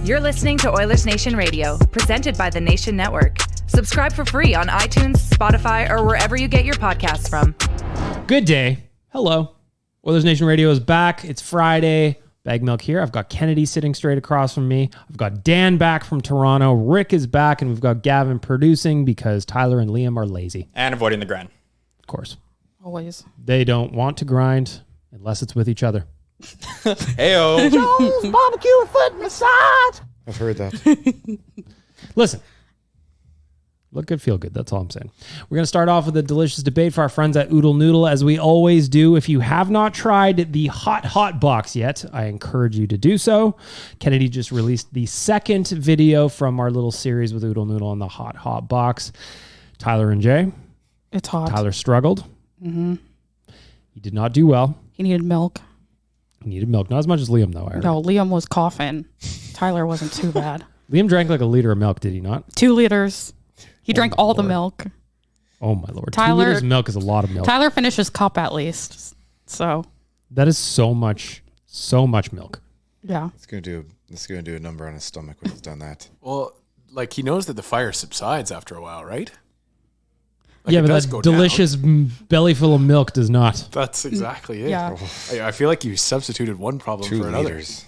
You're listening to Oilersnation Radio, presented by the Nation Network. Subscribe for free on iTunes, Spotify, or wherever you get your podcasts from. Good day. Hello. Oilersnation Radio is back. It's Friday. Bag Milk here. I've got Kennedy sitting straight across from me. I've got Dan back from Toronto. Rick is back, and we've got Gavin producing because Tyler and Liam are lazy. And avoiding the grind. Of course. Always. They don't want to grind unless it's with each other. Heyo. Jones barbecue and foot massage. I've heard that. Listen. Look good, feel good. That's all I'm saying. We're going to start off with a delicious debate for our friends at Oodle Noodle, as we always do. If you have not tried the Hot Box yet, I encourage you to do so. Kennedy just released the second video from our little series with Oodle Noodle on the Hot Box. Tyler and Jay. It's hot. Tyler struggled. Mm-hmm. He did not do well. He needed milk. He needed milk. Not as much as Liam, though. I heard. No, Liam was coughing. Tyler wasn't too bad. Liam drank like a liter of milk, did he not? 2 liters. He drank all the milk. Oh, my Lord. Tyler, 2 liters of milk is a lot of milk. Tyler finished his cup at least. So. That is so much milk. Yeah. It's gonna do a number on his stomach when he's done that. Well, like he knows that the fire subsides after a while, right? Like yeah, but that delicious belly full of milk does not. That's exactly it. Yeah. I feel like you substituted one problem 2 for another. liters.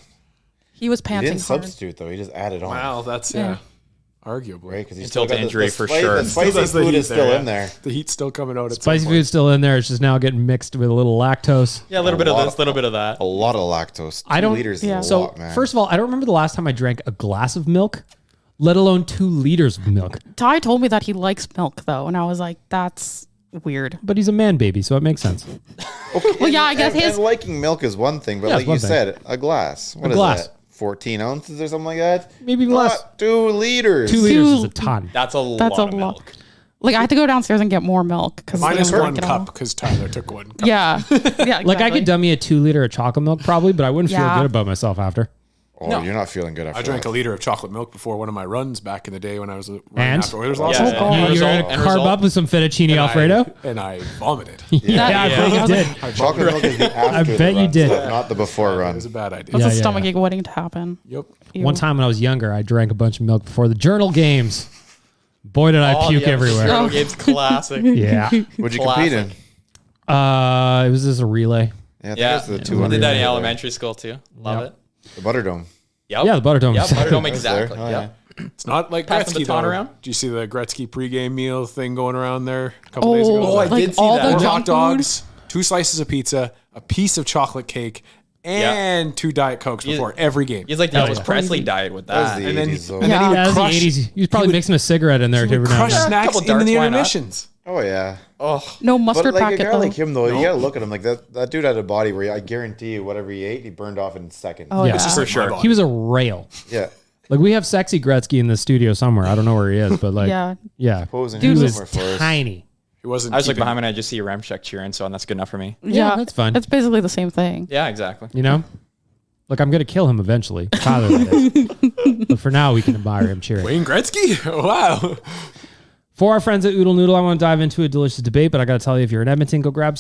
He was He panting didn't hard. substitute though. He just added on. Wow, that's arguably. Right, because he's Until still got injury the for spice, sure. The spicy food is still in there. The heat's still coming out. Spicy food's still in there. It's just now getting mixed with a little lactose. Yeah, a little bit of this, a little bit of that. A lot of lactose. 2 liters is a So, lot, man. first of all, I don't remember the last time I drank a glass of milk, let alone 2 liters of milk. Ty told me that he likes milk, though, and I was like, that's weird. But he's a man baby, so it makes sense. Okay, Well, yeah, I guess and his... liking milk is one thing, but Yeah, like it's one you thing. said, a glass. What is glass. that? 14 ounces or something like that? Maybe even less. 2 liters. 2 liters is a ton. That's a lot That's a of lot. milk. Like, I had to go downstairs and get more milk. Minus 1 cup because Tyler took 1 cup. Yeah. Yeah, Like, I exactly. could dummy a 2 liter of chocolate milk probably, but I wouldn't feel Yeah. good about myself after. Oh, No. you're not feeling good after I drank that. a liter of chocolate milk before one of my runs back in the day when I was running And? after Oilers Yeah, lost. yeah, Oh, yeah. God. You're Result- going to end carb result. up with some fettuccine Alfredo? And I vomited. Yeah, I bet you did. Chocolate milk is the after I the bet you run did. stuff, not the before It run. was a bad idea. That's Yeah, a yeah, stomach yeah. ache waiting to happen. Yep. Ew. One time when I was younger, I drank a bunch of milk before the journal games. Boy, did I puke everywhere. Journal Games classic. Yeah. What'd you compete in? It was just a relay. Yeah, I think Yeah, it's the I 200. did that in elementary school too. Love it. The Butterdome. Yep. Yeah, the Butterdome. Yep, Butterdome That's there. exactly. Oh, Yep. It's not like Pass the Gretzky, baton though. around? Do you see the Gretzky pregame meal thing going around there a couple days ago? Oh, I like did see all that. the 4 junk hot dogs, 2 slices of pizza, a piece of chocolate cake, and 2 Diet Cokes before every game. He's like the Oh, Elvis yeah. Presley diet with That was that. the And then, 80s, though. and then Yeah. he Yeah, would that was crush, the 80s. He was probably mixing a cigarette in there he every would now and crush then. snacks Couple in darts, the why not? intermissions. Oh, yeah. Oh, No But mustard like a packet, guy though. like him, though, you gotta look at him. Like that dude had a body where I guarantee you whatever he ate, he burned off in seconds. Oh, Yeah. yeah. It's just for like my sure. body. He was a rail. Yeah. Like, we have sexy Gretzky in the studio somewhere. I don't know where he is, but like, Yeah. Posing He here was somewhere for us. tiny. He wasn't I was like keeping- behind me and I just see Ramchek cheering, so that's good enough for me. Yeah, that's fine. It's basically the same thing. Yeah, exactly. You know? Like, I'm going to kill him eventually. Tyler, that is. But for now, we can admire him cheering. Wayne Gretzky? Wow. For our friends at Oodle Noodle, I want to dive into a delicious debate, but I got to tell you, if you're in Edmonton, go grab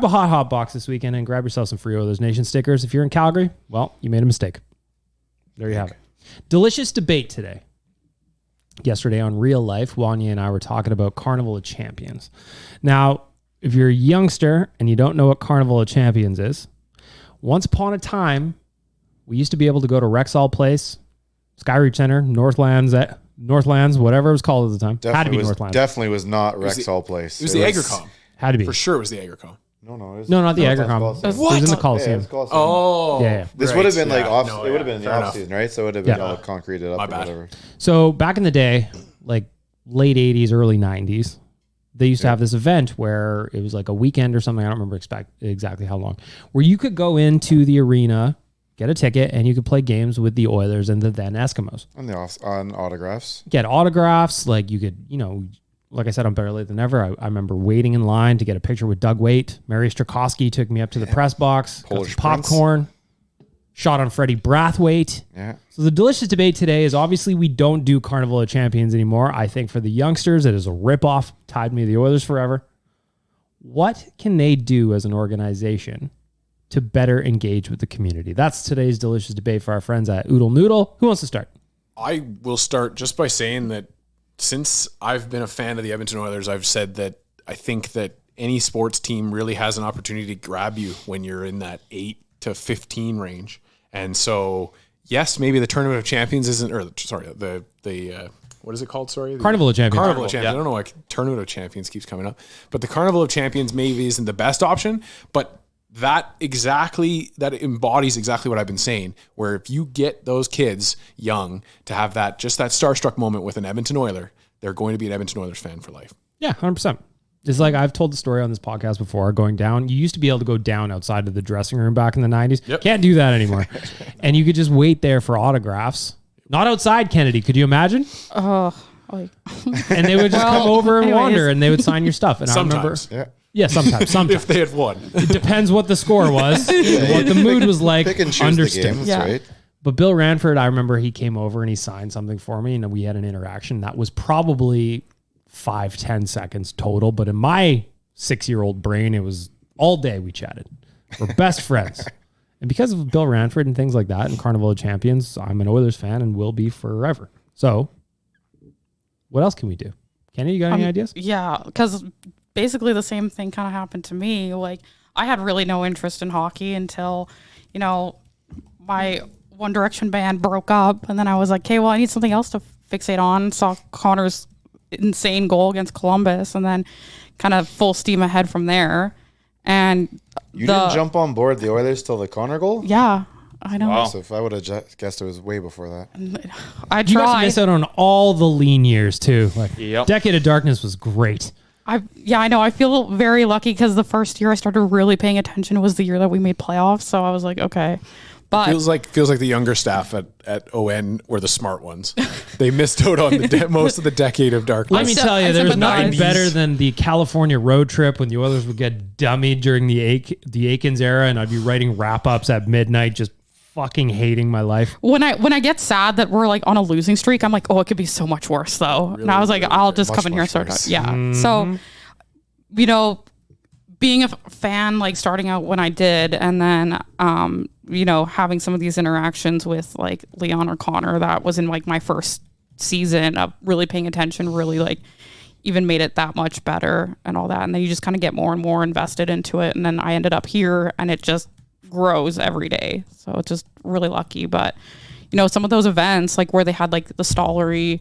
a hot box this weekend and grab yourself some free Oilers Nation stickers. If you're in Calgary, well, you made a mistake. There you have it. Delicious debate today. Yesterday on Real Life, Wanya and I were talking about Carnival of Champions. Now, if you're a youngster and you don't know what Carnival of Champions is, once upon a time, we used to be able to go to Rexall Place, Skyreach Center, Northlands, whatever it was called at the time. Had to be Northlands. Definitely was not was the- Rexall Place. It was the Agricom. Had to be. For sure it was the Agricom. No, it was, No, not the it's Agricom. Coliseum. It was in the Yeah, Coliseum. it's Coliseum. Oh. Yeah. This right. would have been like Yeah, off. no, it would have been in the fair off enough. season, right? So it would have been Yeah. all concreted up My or bad. whatever. So back in the day, like late 80s, early 90s, they used to have this event where it was like a weekend or something. I don't remember exactly how long, where you could go into the arena, get a ticket, and you could play games with the Oilers and the then Eskimos. On autographs. Get autographs. Like you could, like I said, on Better Late Than Never, I remember waiting in line to get a picture with Doug Waite. Mary Strakowski took me up to the press box, got Polish some popcorn, shot on Freddie Brathwaite. Yeah. So the delicious debate today is obviously we don't do Carnival of Champions anymore. I think for the youngsters, it is a ripoff. Tied me to the Oilers forever. What can they do as an organization to better engage with the community? That's today's delicious debate for our friends at Oodle Noodle. Who wants to start? I will start just by saying that since I've been a fan of the Edmonton Oilers, I've said that I think that any sports team really has an opportunity to grab you when you're in that 8 to 15 range. And so, yes, maybe the Tournament of Champions isn't, or sorry, the what is it called? Sorry, Carnival of Champions. Carnival of Champions. I don't know why Tournament of Champions keeps coming up, but the Carnival of Champions maybe isn't the best option, but that embodies exactly what I've been saying, where if you get those kids young to have that starstruck moment with an Edmonton Oiler, they're going to be an Edmonton Oilers fan for life. Yeah, 100%. It's like I've told the story on this podcast before, going down. You used to be able to go down outside of the dressing room back in the 90s. Yep. Can't do that anymore. And you could just wait there for autographs. Not outside, Kennedy. Could you imagine? Oh, And they would just come over and wander, and they would sign your stuff. And Sometimes. I remember, yeah, sometimes. If they had won. It depends what the score was, what the mood was like. Pick and choose Understand. the games, right? But Bill Ranford, I remember he came over and he signed something for me, and we had an interaction that was probably 5-10 seconds total. But in my 6-year-old brain, it was all day we chatted. We're best friends. And because of Bill Ranford and things like that and Carnival of Champions, I'm an Oilers fan and will be forever. So what else can we do? Kenny, you got any ideas? Yeah, because basically the same thing kind of happened to me. Like, I had really no interest in hockey until, my One Direction band broke up. And then I was like, okay, well, I need something else to fixate on. Saw Connor's insane goal against Columbus and then kind of full steam ahead from there. And you didn't jump on board the Oilers till the Connor goal? Yeah, I know. Wow. So if I would have guessed it was way before that. I You guys tried. missed out on all the lean years too. Like Yep. Decade of Darkness was great. I know. I feel very lucky because the first year I started really paying attention was the year that we made playoffs. So I was like, okay. But Feels like the younger staff at ON were the smart ones. They missed out on most of the Decade of Darkness. Let me tell you, I there's nothing sympathize. better than the California road trip when the Oilers would get dummied during the Aikens era, and I'd be writing wrap-ups at midnight, just fucking hating my life. when I get sad that we're like on a losing streak, I'm like, oh, it could be so much worse though. And I was like, I'll just come in here and start. worse. Yeah. So, being a fan, like starting out when I did, and then, having some of these interactions with like Leon or Connor, that was in like my first season of really paying attention, really like even made it that much better and all that. And then you just kind of get more and more invested into it. And then I ended up here and it just grows every day. So it's just really lucky. But, some of those events, like where they had like the Stollery,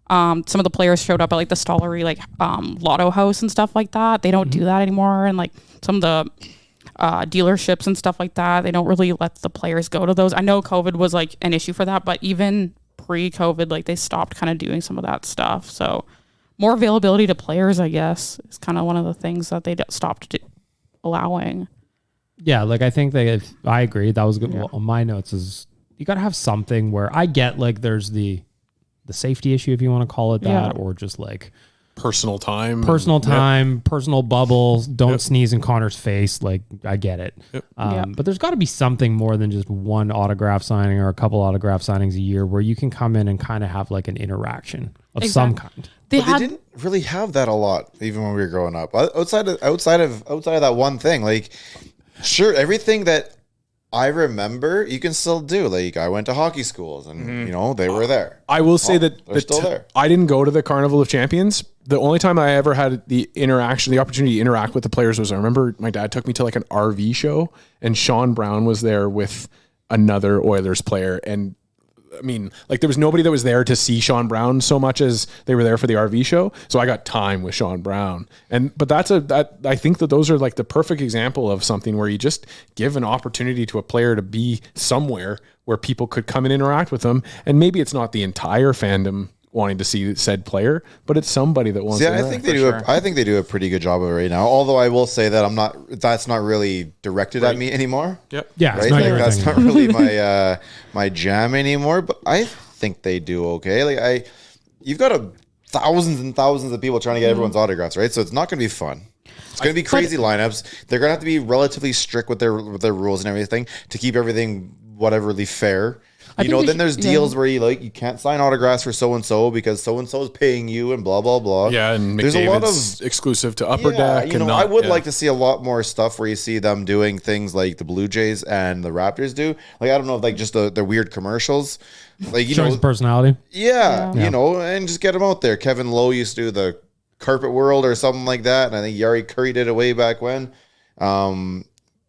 some of the players showed up at like the Stollery, like Lotto House and stuff like that. They don't do that anymore. And like some of the dealerships and stuff like that, they don't really let the players go to those. I know COVID was like an issue for that, but even pre-COVID, like they stopped kind of doing some of that stuff. So more availability to players, I guess, is kind of one of the things that they stopped allowing. Yeah, like I think I agree. That was good. Well, on my notes is you got to have something where I get like there's the safety issue, if you want to call it that, or just like personal time, personal bubbles. Don't sneeze in Connor's face. Like I get it. But there's got to be something more than just one autograph signing or a couple autograph signings a year where you can come in and kind of have like an interaction of some kind. They didn't really have that a lot, even when we were growing up. Outside of that one thing, like sure, everything that I remember, you can still do. Like I went to hockey schools, and they were there. I will say that they're still there. I didn't go to the Carnival of Champions. The only time I ever had the opportunity to interact with the players was I remember my dad took me to like an RV show, and Sean Brown was there with another Oilers player, and I mean, like there was nobody that was there to see Sean Brown so much as they were there for the RV show. So I got time with Sean Brown. But I think that those are like the perfect example of something where you just give an opportunity to a player to be somewhere where people could come and interact with them. And maybe it's not the entire fandom wanting to see said player, but it's somebody that wants to I think they do. I think they do a pretty good job of it right now. Although I will say that that's not really directed at me anymore. Yep. Yeah, right. Like, that's not really my my jam anymore. But I think they do okay. Like you've got thousands and thousands of people trying to get everyone's autographs, right? So it's not going to be fun. It's going to be crazy lineups. They're going to have to be relatively strict with their rules and everything to keep everything whateverly fair. You know, then there's deals where you can't sign autographs for so and so because so and so is paying you and blah blah blah. Yeah, and there's a lot of exclusive to Upper Deck. You know, and I would like to see a lot more stuff where you see them doing things like the Blue Jays and the Raptors do. Like I don't know if like just the weird commercials, like you Shows know, personality. yeah, you know, and just get them out there. Kevin Lowe used to do the Carpet World or something like that, and I think Yari Curry did it way back when.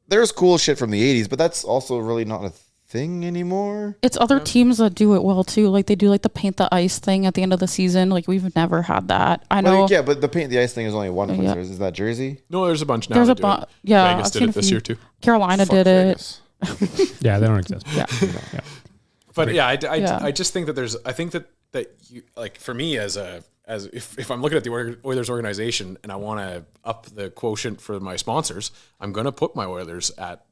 There's cool shit from the 80s, but that's also really not a thing anymore. It's other teams that do it well too. Like they do like the paint the ice thing at the end of the season. Like we've never had that. I know. Yeah, but the paint the ice thing is only one place. Is that Jersey? No, there's a bunch now. There's a that do bunch. it. Yeah, Vegas did it this year too. Carolina did it. Yeah, they don't exist. Yeah. But yeah, I just think that I think that you, like for me as if I'm looking at the Oilers organization and I want to up the quotient for my sponsors, I'm going to put my Oilers at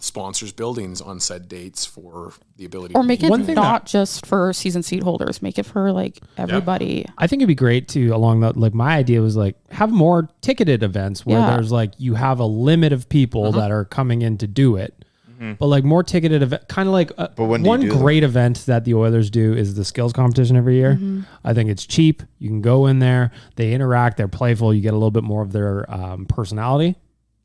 sponsors buildings on said dates for the ability Or to make it not just for season seat holders, make it for like everybody. I think it'd be great to along that. Like my idea was like have more ticketed events where there's like you have a limit of people that are coming in to do it. But like more ticketed event, kind of like one great event that the Oilers do is the skills competition every year. I think it's cheap. You can go in there, they interact, they're playful. You get a little bit more of their personality.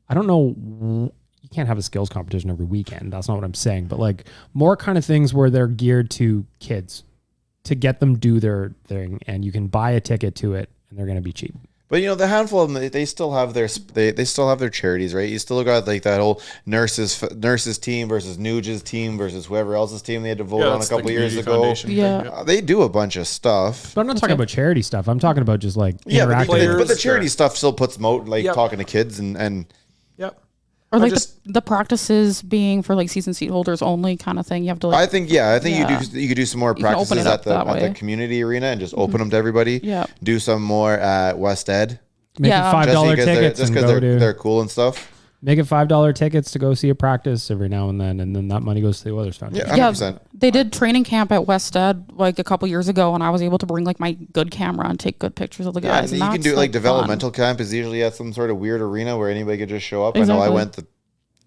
I don't know. You can't have a skills competition every weekend. That's not what I'm saying. But like more kind of things where they're geared to kids to get them do their thing, and you can buy a ticket to it, and they're going to be cheap. But you know, the handful of them, they still have their charities, right? You still got like that whole nurses team versus Nuge's team versus whoever else's team they had to vote on a couple years ago. They do a bunch of stuff. But I'm not talking about charity stuff. I'm talking about just like interactive. But the charity stuff still puts them out, like talking to kids and. Yep. Or like the practices being for like season seat holders only kind of thing. You have to like. I think you could do some more practices at the community arena and just open them to everybody. Yeah. Do some more at West Ed. Make it $5 tickets just because they're cool and stuff. Make it $5 tickets to go see a practice every now and then that money goes to the Oilers Foundation. Yeah, 100%. They did training camp at West Ed like a couple years ago, and I was able to bring like my good camera and take good pictures of the guys. Yeah, and you can do like developmental camp is usually at some sort of weird arena where anybody could just show up. Exactly. I know I went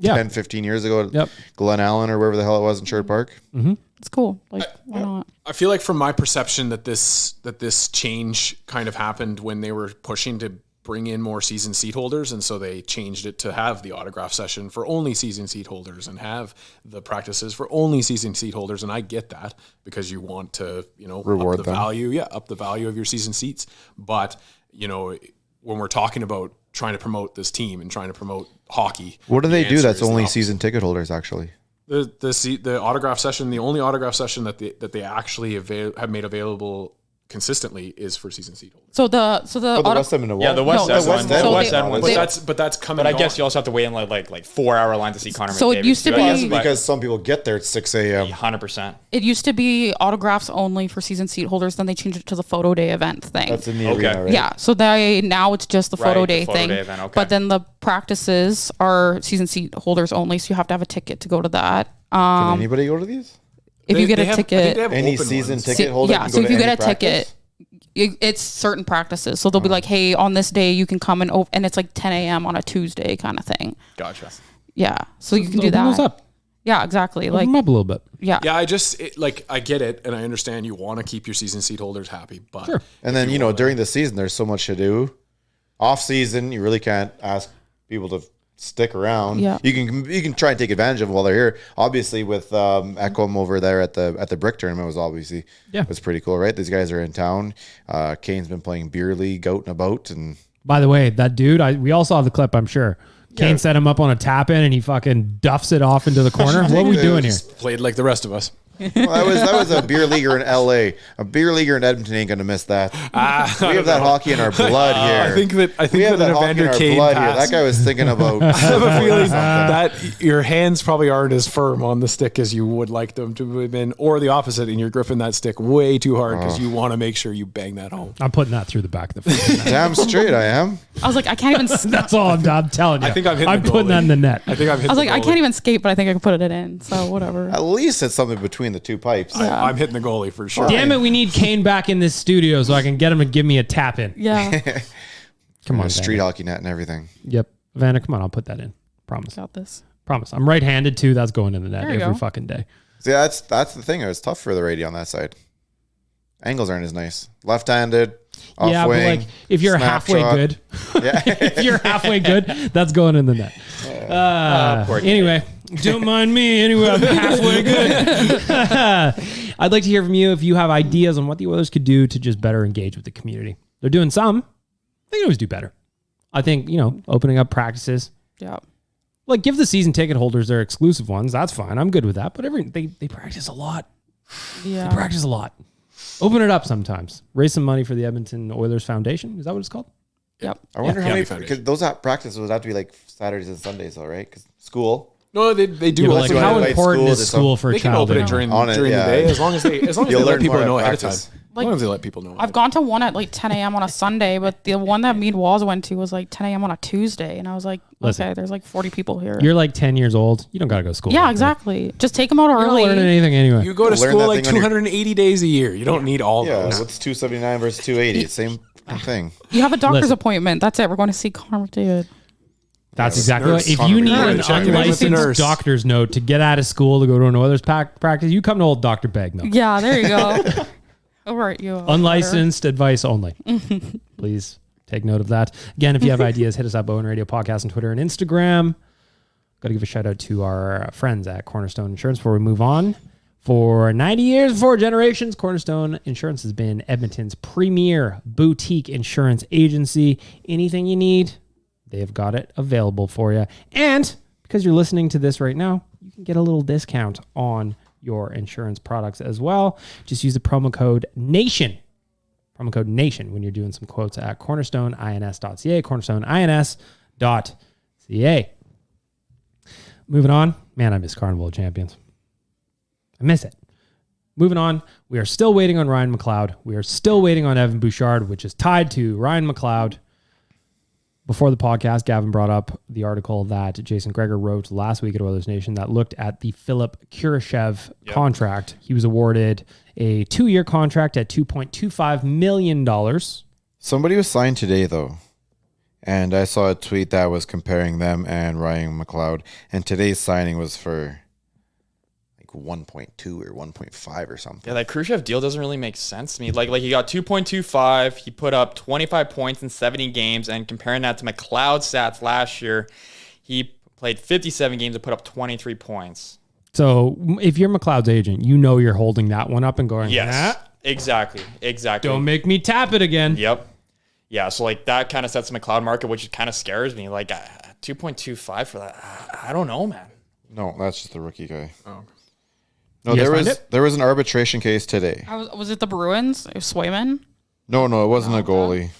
10, 15 years ago at Glen Allen or wherever the hell it was in Sherwood Park. It's cool. Like, why not? I feel like from my perception that this change kind of happened when they were pushing to bring in more season seat holders, and so they changed it to have the autograph session for only season seat holders and have the practices for only season seat holders. And I get that because you want to, reward up the value, up the value of your season seats. But when we're talking about trying to promote this team and trying to promote hockey, what do they do that's only season ticket holders actually? The autograph session, the only autograph session that they actually have made available consistently is for season seat holders. So the West End one. Yeah, the West End one. The West End one. But that's coming. But I guess you also have to wait in like 4-hour line to see Connor McDavid. So it used to be because some people get there at 6 a.m. 100%. It used to be autographs only for season seat holders. Then they changed it to the photo day event thing. That's in the arena, right? Yeah. So now it's just the photo day thing. Day event, okay. But then the practices are season seat holders only. So you have to have a ticket to go to that. Can anybody go to these? If you get a ticket, any season ticket holder. Yeah. So if you get a ticket. It's certain practices. So they'll be like, hey, on this day you can come and it's like 10 a.m. on a Tuesday kind of thing. Gotcha. Yeah. So you can do that. Those up. Yeah, exactly. Open them up a little bit. Yeah. Yeah, I get it, and I understand you want to keep your season seat holders happy, but sure. And then during the season there's so much to do. Off season, you really can't ask people to stick around. Yeah. You can try and take advantage of them while they're here. Obviously with Ekholm over there at the Brick tournament was pretty cool, right? These guys are in town. Kane's been playing beer league out and about. And by the way, that dude, we all saw the clip, I'm sure. Kane set him up on a tap in and he fucking duffs it off into the corner. What are we doing here? Played like the rest of us. Well, that was a beer leaguer in LA. A beer leaguer in Edmonton ain't gonna miss that. We have that hockey in our blood here. I think that we have that hockey in Evander our Kane blood here. pass. That guy was thinking about. I have a feeling that your hands probably aren't as firm on the stick as you would like them to have been, or the opposite, and you're gripping that stick way too hard because you want to make sure you bang that home. I'm putting that through the back of the foot. Damn straight I am. I was like, I can't even. That's all I'm telling you. I think I'm putting that in the net. I think I'm hitting I was like, I can't even skate, but I think I can put it in. So whatever. At least it's something between the two pipes. I'm hitting the goalie for sure. Damn it, we need Kane back in this studio so I can get him to give me a tap in. Yeah. Come on, street Vanna. hockey net and everything. Yep. Vanna, come on, I'll put that in. Promise. Got this. Promise. I'm right-handed too. That's going in the net There you every go. fucking day. See, that's the thing. It was tough for the righty on that side. Angles aren't as nice. Left-handed, off Yeah, wing, but like if you're halfway snapshot. good, Yeah. if you're halfway good, that's going in the net. poor guy. Anyway, don't mind me. Anyway, I'm halfway good. I'd like to hear from you if you have ideas on what the Oilers could do to just better engage with the community. They're doing some. They can always do better. I think, opening up practices. Yeah. Like, give the season ticket holders their exclusive ones. That's fine. I'm good with that. But they practice a lot. Yeah. They practice a lot. Open it up sometimes. Raise some money for the Edmonton Oilers Foundation. Is that what it's called? Yep. I wonder how Yeah, many, Foundation. because those practices would have to be like Saturdays and Sundays, though, right? Because school. No, they do. Yeah, but also like, how invite important school is to school for a they can child? open it during On it, the yeah. day as long as they You'll let learn people more at know ahead of time. practice. As long as they let people know. I've gone to one at like 10 a.m. on a Sunday, but the one that me and Waz went to was like 10 a.m. on a Tuesday. And I was like, Listen. okay, there's like 40 people here. You're like 10 years old. You don't got to go to school. Yeah, right exactly. Just take them out there. You don't early. learn anything anyway. You go to Learn school that like thing on your- 280 days a year. You don't need all Yeah, those. what's 279 versus 280? Same thing. You have a doctor's Listen. appointment. That's it. We're going to see Connor McDavid. That's Yeah, exactly nurse. right. If Connor you need McDavid. an Check it in with the nurse. unlicensed doctor's note to get out of school to go to an Oilers practice, you come to old Dr. Bagno. Yeah, there you go. All right, you. Unlicensed advice only. Please take note of that. Again, if you have ideas, hit us up, Owen Radio Podcast on Twitter and Instagram. Got to give a shout out to our friends at Cornerstone Insurance before we move on. For 90 years, 4 generations, Cornerstone Insurance has been Edmonton's premier boutique insurance agency. Anything you need, they've got it available for you. And because you're listening to this right now, you can get a little discount on your insurance products as well. Just use the promo code NATION. Promo code NATION when you're doing some quotes at cornerstoneins.ca, cornerstoneins.ca. Moving on. Man, I miss Carnival of Champions. I miss it. Moving on. We are still waiting on Ryan McLeod. We are still waiting on Evan Bouchard, which is tied to Ryan McLeod. Before the podcast, Gavin brought up the article that Jason Greger wrote last week at Oilers Nation that looked at the Philip Kurashev contract. He was awarded a 2-year contract at $2.25 million. Somebody was signed today, though. And I saw a tweet that was comparing them and Ryan McLeod. And today's signing was for like 1.2 or 1.5 or something. Yeah, that Khrushchev deal doesn't really make sense to me. Like he got 2.25. He put up 25 points in 70 games, and comparing that to McLeod's stats last year, he played 57 games and put up 23 points. So if you're McLeod's agent, you know you're holding that one up and going, Yes, "Nah, exactly. don't make me tap it again." Yep. Yeah, so like that kind of sets the McLeod market, which kind of scares me. Like 2.25 for that, I don't know, man. No, that's just the rookie guy. Oh. No, You guys there find was it? there was an arbitration case today. Was it the Bruins? It was Swayman. No, it wasn't a goalie.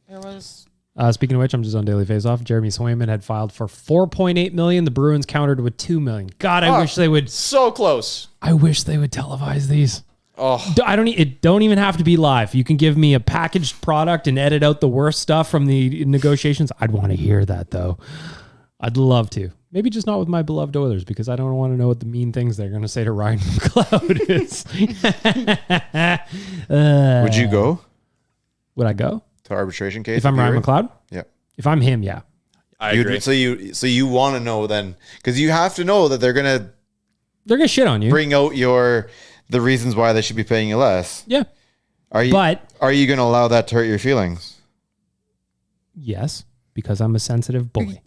There was. Speaking of which, I'm just on Daily Faceoff. Jeremy Swayman had filed for $4.8 million. The Bruins countered with $2 million. God, I wish they would. So close. I wish they would televise these. Oh, It don't even have to be live. You can give me a packaged product and edit out the worst stuff from the negotiations. I'd want to hear that though. I'd love to. Maybe just not with my beloved Oilers because I don't want to know what the mean things they're going to say to Ryan McLeod is. Would you go Would I go to arbitration case if I'm you Ryan were? McLeod? Yeah. If I'm him, yeah. I agree. So you want to know then, because you have to know that they're gonna They're gonna shit on you. bring out the reasons why they should be paying you less. Yeah. Are you going to allow that to hurt your feelings? Yes, because I'm a sensitive boy.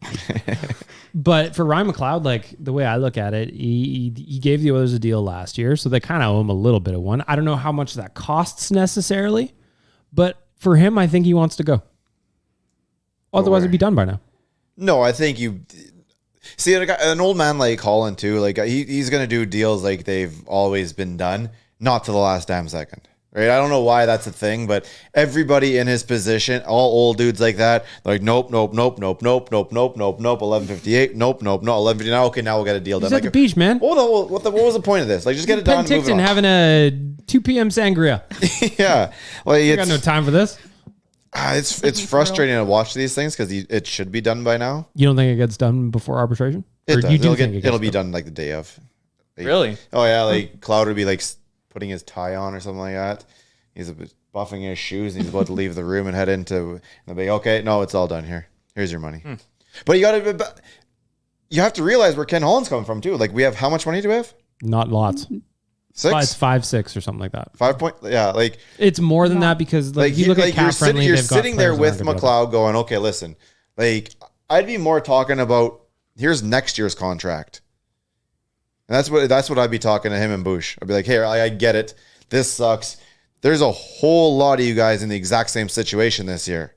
But for Ryan McLeod, like the way I look at it, he gave the Oilers a deal last year, so they kind of owe him a little bit of one. I don't know how much that costs necessarily, but for him, I think he wants to go. Otherwise, it'd be done by now. No, I think you see an old man like Holland too. Like he's going to do deals like they've always been done, not to the last damn second. Right? I don't know why that's a thing, but everybody in his position, all old dudes like that, they're like nope, 11:58, nope, 11:59. Okay, now we'll get a deal done. He's at the beach, man. What was the point of this? Like, just get it done. Penticton Move it on. having a 2 p.m. sangria. Yeah, like I got no time for this. it's frustrating to watch these things because it should be done by now. You don't think it gets done before arbitration? It Or does. you do It'll think it gets it'll be done like the day of. Like, Really? Oh yeah, like Cloud would be like putting his tie on or something like that. He's buffing his shoes and he's about to leave the room and head into. And they'll be okay. No, it's all done here. Here's your money. But you have to realize where Ken Holland's coming from too. Like we have how much money do we have? Not lots. 6? It's 5, 6 or something like that. 5 point. Yeah, like It's more than that because like you look at cap friendly. You're sitting there with McLeod going, okay, listen, like I'd be more talking about here's next year's contract. And that's what I'd be talking to him and Bouch. I'd be like, hey, I get it. This sucks. There's a whole lot of you guys in the exact same situation this year.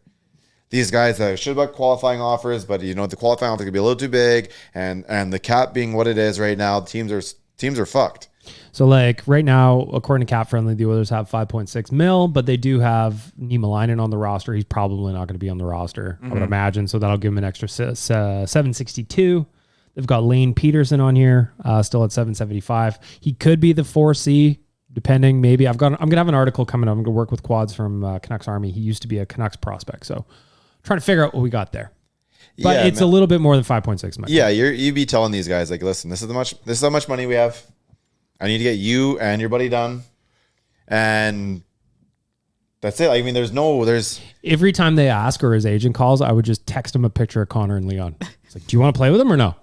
These guys that should have got qualifying offers, but the qualifying offer could be a little too big, and the cap being what it is right now, teams are fucked. So like right now, according to Cap Friendly, the Oilers have 5.6 mil, but they do have Niemelainen on the roster. He's probably not going to be on the roster, I would imagine. So that'll give him an extra 762. They've got Lane Peterson on here, still at 775. He could be the 4C, depending. Maybe I'm gonna have an article coming up. I'm gonna work with Quads from Canucks Army. He used to be a Canucks prospect, so trying to figure out what we got there. But it's a little bit more than 5.6 million. Yeah, you'd be telling these guys like, listen, this is how much money we have. I need to get you and your buddy done, and that's it. I mean, there's every time they ask or his agent calls, I would just text him a picture of Connor and Leon. It's like, do you want to play with him or no?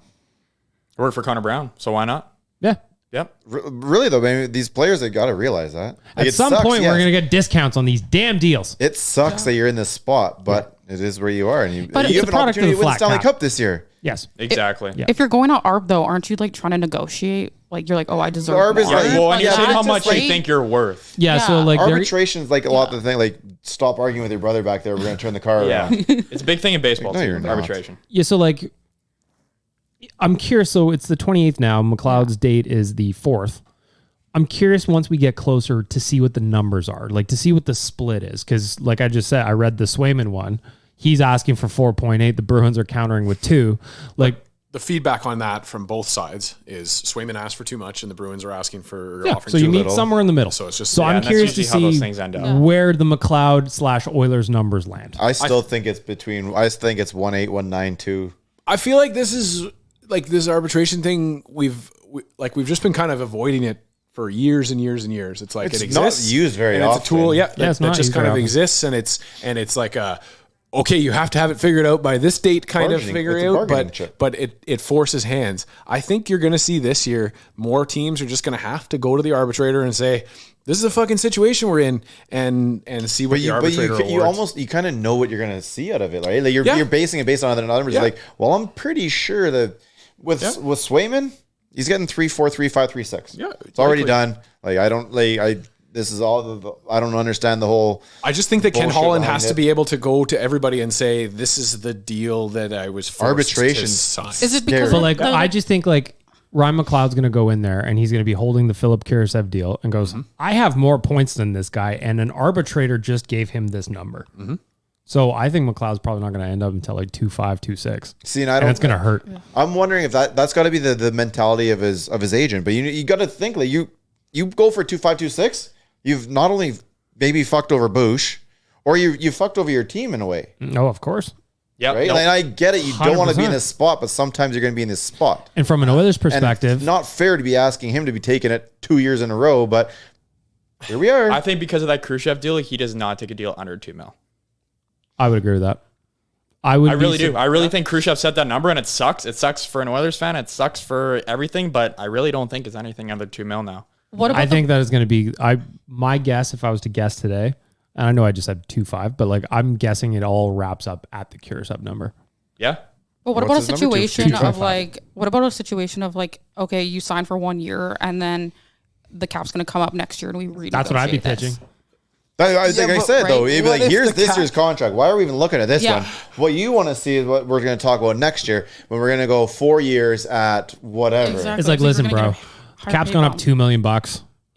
I work for Connor Brown, so why not? Yeah. Yep. Really though, man, these players have got to realize that. Like, At some point, we're gonna get discounts on these damn deals. It sucks that you're in this spot, but it is where you are, and you But have it's an a product of opportunity the to win the flat Stanley cap. Cup this year. Yes. Exactly. Yeah. If you're going to ARB though, aren't you like trying to negotiate? Like you're like, oh, I deserve ARB is more. like- Well, and Yeah, you but see how it's much just you like- think you're worth. Yeah. So Yeah. like Arbitration's like a lot of the thing. Like, stop arguing with your brother back there. We're gonna turn the car Yeah. around. It's a big thing in baseball. No, too, you're not. arbitration. Yeah, so like, I'm curious. So it's the 28th now. McLeod's date is the 4th. I'm curious once we get closer to see what the numbers are, like to see what the split is. Because like I just said, I read the Swayman one. He's asking for 4.8. The Bruins are countering with 2. Like The feedback on that from both sides is Swayman asked for too much, and the Bruins are asking for yeah, offering so too you meet little. somewhere in the middle. So it's just so I'm and that's curious to usually how those see things end up. where the McLeod/Oilers numbers land. I still think it's between. I think it's 1.8, 1.9, 2. I feel like this is like this arbitration thing. We've just been kind of avoiding it for years and years and years. It's like It's it exists, not used very and often. It's a tool, it's that not just used kind very of often. exists, and it's like a okay, you have to have it figured out by this date, kind of Bargaining. figure It's a out, bargaining chip. but it forces hands. I think you're going to see this year more teams are just going to have to go to the arbitrator and say, "This is a fucking situation we're in," and see what the arbitrator you awards. kind of know what you're gonna see out of it, right? Like you're basing it based on other numbers. Yeah. Like, well, I'm pretty sure that with Swayman, he's getting 3.4, 3.5, 3.6. Yeah, it's already likely. done. Like I don't I don't understand the whole. I just think that Ken bullshit Holland behind has to it. be able to go to everybody and say, "This is the deal that I was forced Arbitration. to sign." Is it because But of like, the, I just think like Ryan McLeod's going to go in there and he's going to be holding the Philip Kirasev deal and goes, I have more points than this guy. And an arbitrator just gave him this number. So I think McLeod's probably not going to end up until like 2.5, 2.6. See, and I And don't. it's going to hurt. I'm wondering if that's got to be the mentality of his agent. But you got to think like you go for 2.5, 2.6. You've not only maybe fucked over Bouch, or you fucked over your team in a way. No, of course. Yep. Right? Nope. And I get it. You don't want to be in 100%. this spot, but sometimes you're going to be in this spot. And from an Oilers And perspective, it's not fair to be asking him to be taking it 2 years in a row, but here we are. I think because of that Khrushchev deal, he does not take a deal under 2 mil. I would agree with that. I really do. I really think Khrushchev set that number, and it sucks. It sucks for an Oilers fan. It sucks for everything, but I really don't think it's anything under 2 mil now. what about I think that is going to be my guess if I was to guess today, and I know I just said 2.5, but like I'm guessing it all wraps up at the Kirasev number. Yeah. But what What's about a his number? situation 2.5. of like, what about a situation of like, okay, you sign for 1 year and then the cap's going to come up next year and we renegotiate That's what I'd be this. pitching. Like I but- said, though, right, it'd be what like, if here's the this cap- year's contract. Why are we even looking at this Yeah. one? What you want to see is what we're going to talk about next year when we're going to go 4 years at whatever. Exactly. It's like, So you're listen, gonna bro, get a higher cap's pay gone up bump. $2 million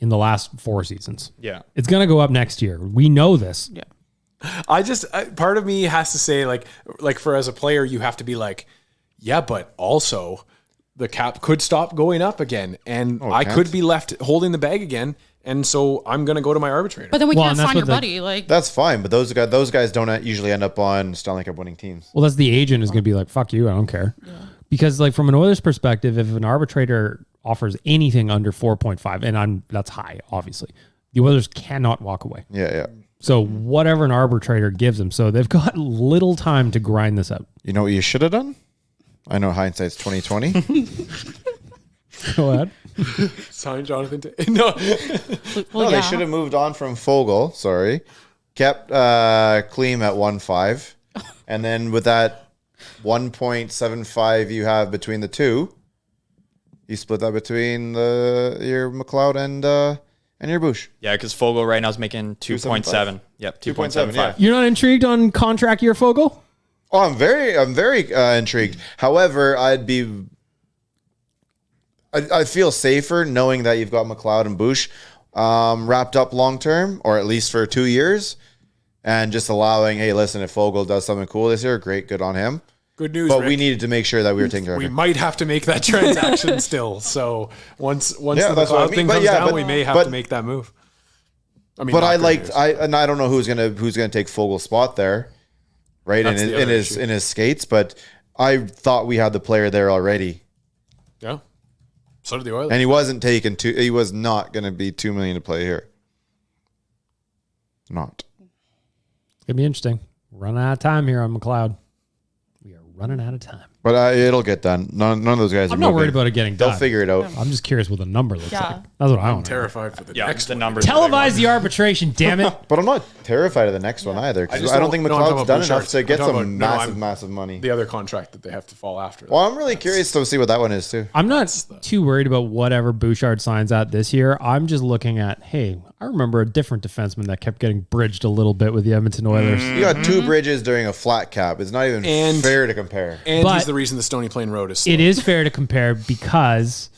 in the last 4 seasons. Yeah. It's going to go up next year. We know this. Yeah. Part of me has to say like for as a player, you have to be like, yeah, but also the cap could stop going up again, and I can't. could be left holding the bag again, and so I'm going to go to my arbitrator. But then we Well, can't and that's sign your what the- buddy. Like, That's fine, but those guys don't usually end up on Stanley Cup winning teams. Well, that's the agent is going to be like, fuck you, I don't care. Because like from an Oilers perspective, if an arbitrator offers anything under 4.5, and that's high, obviously, the Oilers cannot walk away. Yeah. So whatever an arbitrator gives them, so they've got little time to grind this out. You know what you should have done? I know hindsight's 2020. Go ahead. Sign Jonathan. No. No, they should have moved on from Fogle. Sorry, kept Kleem at 1.5, and then with that 1.75 you have between the two, you split that between your McLeod and your Bouch. Yeah, because Fogle right now is making 2.7. Yep, 2.75. Yeah. You're not intrigued on contract year Fogle? Oh, I'm very intrigued. However, I feel safer knowing that you've got McLeod and Bouch wrapped up long term, or at least for 2 years, and just allowing, hey, listen, if Fogle does something cool this year, great, good on him. Good news, But Rick. we needed to make sure that we were taking care of We him. might have to make that transaction still. So once Yeah, the that's what I McLeod mean. thing But comes yeah, down, but- we may have but- to make that move. I mean, But not I good liked news. I don't know who's gonna take Fogle's spot there, right? That's the other issue. In his skates, but I thought we had the player there already, Yeah. So did the Oilers. and he wasn't taken to. He was not going to be $2 million to play here. Not. It's gonna be interesting. Running out of time here on McLeod. We are running out of time. But it'll get done. None of those guys. I'm are not moving. worried about it getting They'll done. figure it out. I'm just curious what the number looks Yeah. like. That's what I I'm want. terrified for the Yeah, next the one. numbers. Televise the arbitration, damn it. But I'm not terrified of the next one either, because just I don't think no, I'm talking McLeod's about done Bouchard. enough to get I'm talking some about- no, massive money. The other contract that they have to fall after. Well, I'm really curious to see what that one is too. I'm not too worried about whatever Bouchard signs out this year. I'm just looking at, hey, I remember a different defenseman that kept getting bridged a little bit with the Edmonton Oilers. You got two bridges during a flat cap. It's not even And- fair to compare. And But- he's the reason the Stony Plain Road is slow. It is fair to compare because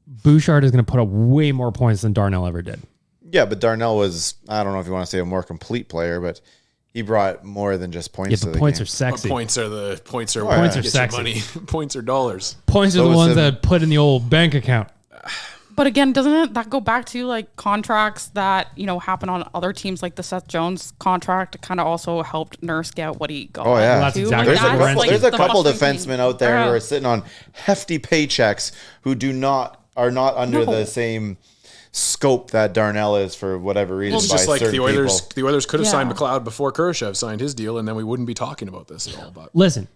Bouchard is going to put up way more points than Darnell ever did. Yeah, but Darnell was, I don't know if you want to say a more complete player, but he brought more than just points Yeah, to but the points game. are sexy. Points are Points are get you sexy. money. Points are dollars. Points are So the is ones the- that put in the old bank account. But again, doesn't that go back to like contracts that, happen on other teams, like the Seth Jones contract kind of also helped Nurse get what he got? Oh, yeah. Well, that's too? exactly There's what a Brent couple, said. there's a the couple frustrating defensemen thing. out there who Yeah. are sitting on hefty paychecks who are not under the same scope that Darnell is for whatever reason. It's by just like certain the Oilers. people. The Oilers could have Yeah. signed McLeod before Kurashev signed his deal, and then we wouldn't be talking about this at all. But Listen,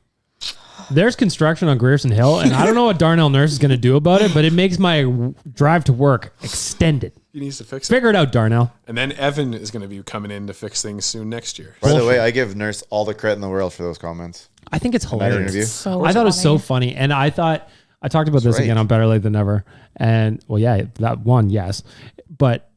there's construction on Grierson Hill, and I don't know what Darnell Nurse is going to do about it, but it makes my drive to work extended. he needs to fix it. Figure it out, Darnell. And then Evan is going to be coming in to fix things soon next year. By the way, I give Nurse all the credit in the world for those comments. I think it's That hilarious. interview. So I thought it was so funny, and I talked about this right. again on Better Late Than Never, and well, yeah, that one, yes, but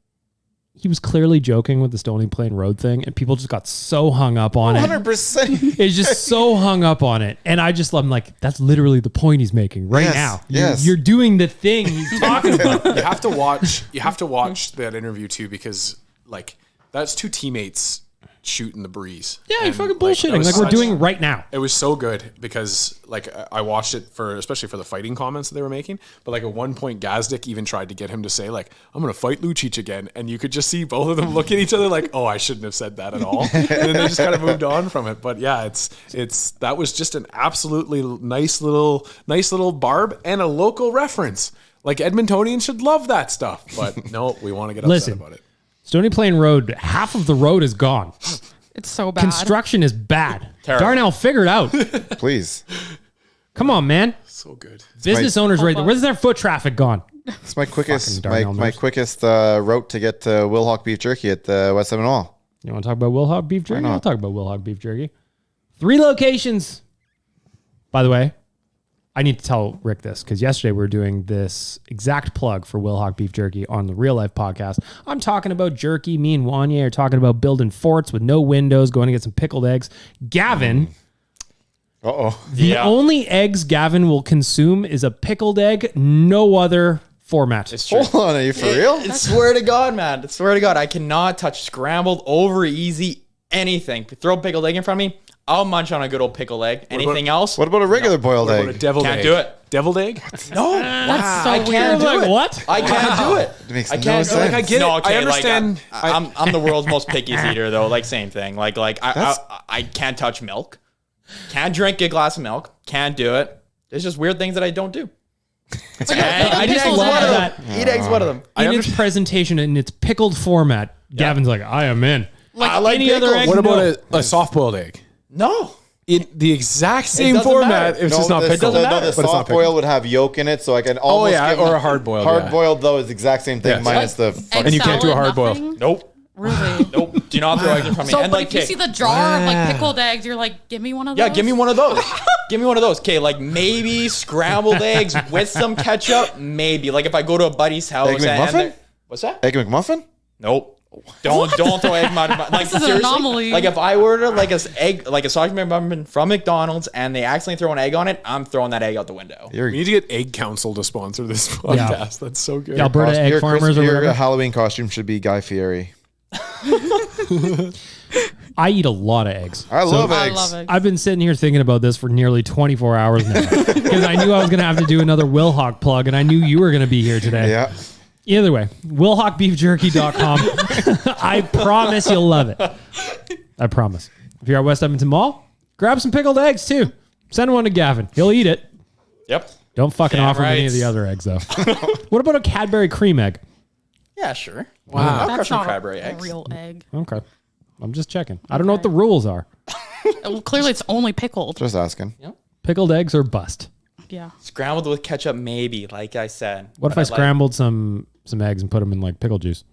he was clearly joking with the Stony Plain Road thing, and people just got so hung up on it. 100%. It's just so hung up on it, and I'm like, that's literally the point he's making right Yes, now. yes. You're doing the thing he's talking about. You have to watch. You have to watch that interview too, because like that's two teammates shooting the breeze. Yeah, you're And, fucking that bullshitting, was like we're such- doing right now. It was so good because like I watched it especially for the fighting comments that they were making. But like at one point, Gazdic even tried to get him to say like, "I'm going to fight Lucic again," and you could just see both of them look at each other like, "Oh, I shouldn't have said that at all." And then they just kind of moved on from it. But yeah, it's that was just an absolutely nice little barb and a local reference. Like Edmontonians should love that stuff, but no, we want to get upset Listen. about it. Stony Plain Road, half of the road is gone. It's so bad. Construction is bad. Terrible. Darnell, figure it out. Please. Come on, man. So good. Business owners right there. Where's their foot traffic gone? It's my quickest Fucking Darnell my Nurse. quickest route to get to Wilhock Beef Jerky at the West Edmonton Mall. You want to talk about Wilhock Beef Jerky? not? I'll talk about Wilhock Beef Jerky. 3 locations. By the way, I need to tell Rick this because yesterday we were doing this exact plug for Wilhock Beef Jerky on the Real Life podcast. I'm talking about jerky. Me and Wanye are talking about building forts with no windows, going to get some pickled eggs. Gavin, the only eggs Gavin will consume is a pickled egg, no other format. It's true. Hold on, are you for real? I swear to God, man. I swear to God, I cannot touch scrambled, over easy, anything. Throw a pickled egg in front of me, I'll munch on a good old pickled egg. Anything else? What about a regular boiled What about egg? a deviled Can't egg? do it. Deviled egg? No, That's so I can't weird. do it. What? I can't do it. It makes I no can't do sense. it. Like, I get No, it. okay, I understand. Like, I'm the world's most pickiest eater though. Like same thing. Like I can't touch milk. Can't drink a glass of milk. Can't do it. There's just weird things that I don't do. I Eat just eggs, love one of that. them. Eat eggs, one of them. In its presentation, in its pickled format, Gavin's like, I am in. I like any other pickles. egg. What about No. a soft boiled egg? No. in the exact same doesn't format. matter. It's just not pickled. The soft boiled would have yolk in it, so I can almost give or a hard boiled. Hard boiled though is the exact same thing Yes. minus the Egg And you can't do a salad, hard boil. nothing? Nope. Really? Nope. Do not throw eggs in front of me. So, And but like, if you okay, see the jar of like pickled eggs, you're like, give me one of those. yeah, give me one of those. Give me one of those. Okay, like maybe scrambled eggs with some ketchup. Maybe like if I go to a buddy's house. Egg McMuffin? What's that? Egg McMuffin. Nope. Don't throw egg like This is an seriously. anomaly. Like if I order like a sausage McMuffin from McDonald's and they accidentally throw an egg on it, I'm throwing that egg out the window. We need to get Egg Council to sponsor this podcast. That's so good. The Alberta egg farmers or Your whatever. Halloween costume should be Guy Fieri. I eat a lot of eggs. I love I eggs. love it. I've been sitting here thinking about this for nearly 24 hours now because I knew I was going to have to do another Wilhock plug, and I knew you were going to be here today. Yeah. Either way, WilhockBeefJerky.com. I promise you'll love it. I promise. If you're at West Edmonton Mall, grab some pickled eggs too. Send one to Gavin. He'll eat it. Yep. Don't fucking Damn offer him any right. of the other eggs though. What about a Cadbury cream egg? Yeah, sure. Wow. I'll crush That's some not Cadbury a eggs. real egg. Okay. I'm just checking. I don't know what the rules are. Well, clearly, it's only pickled. Just asking. Pickled eggs or bust. Yeah. Scrambled with ketchup, maybe. Like I said. What if But I scrambled some eggs and put them in like pickle juice?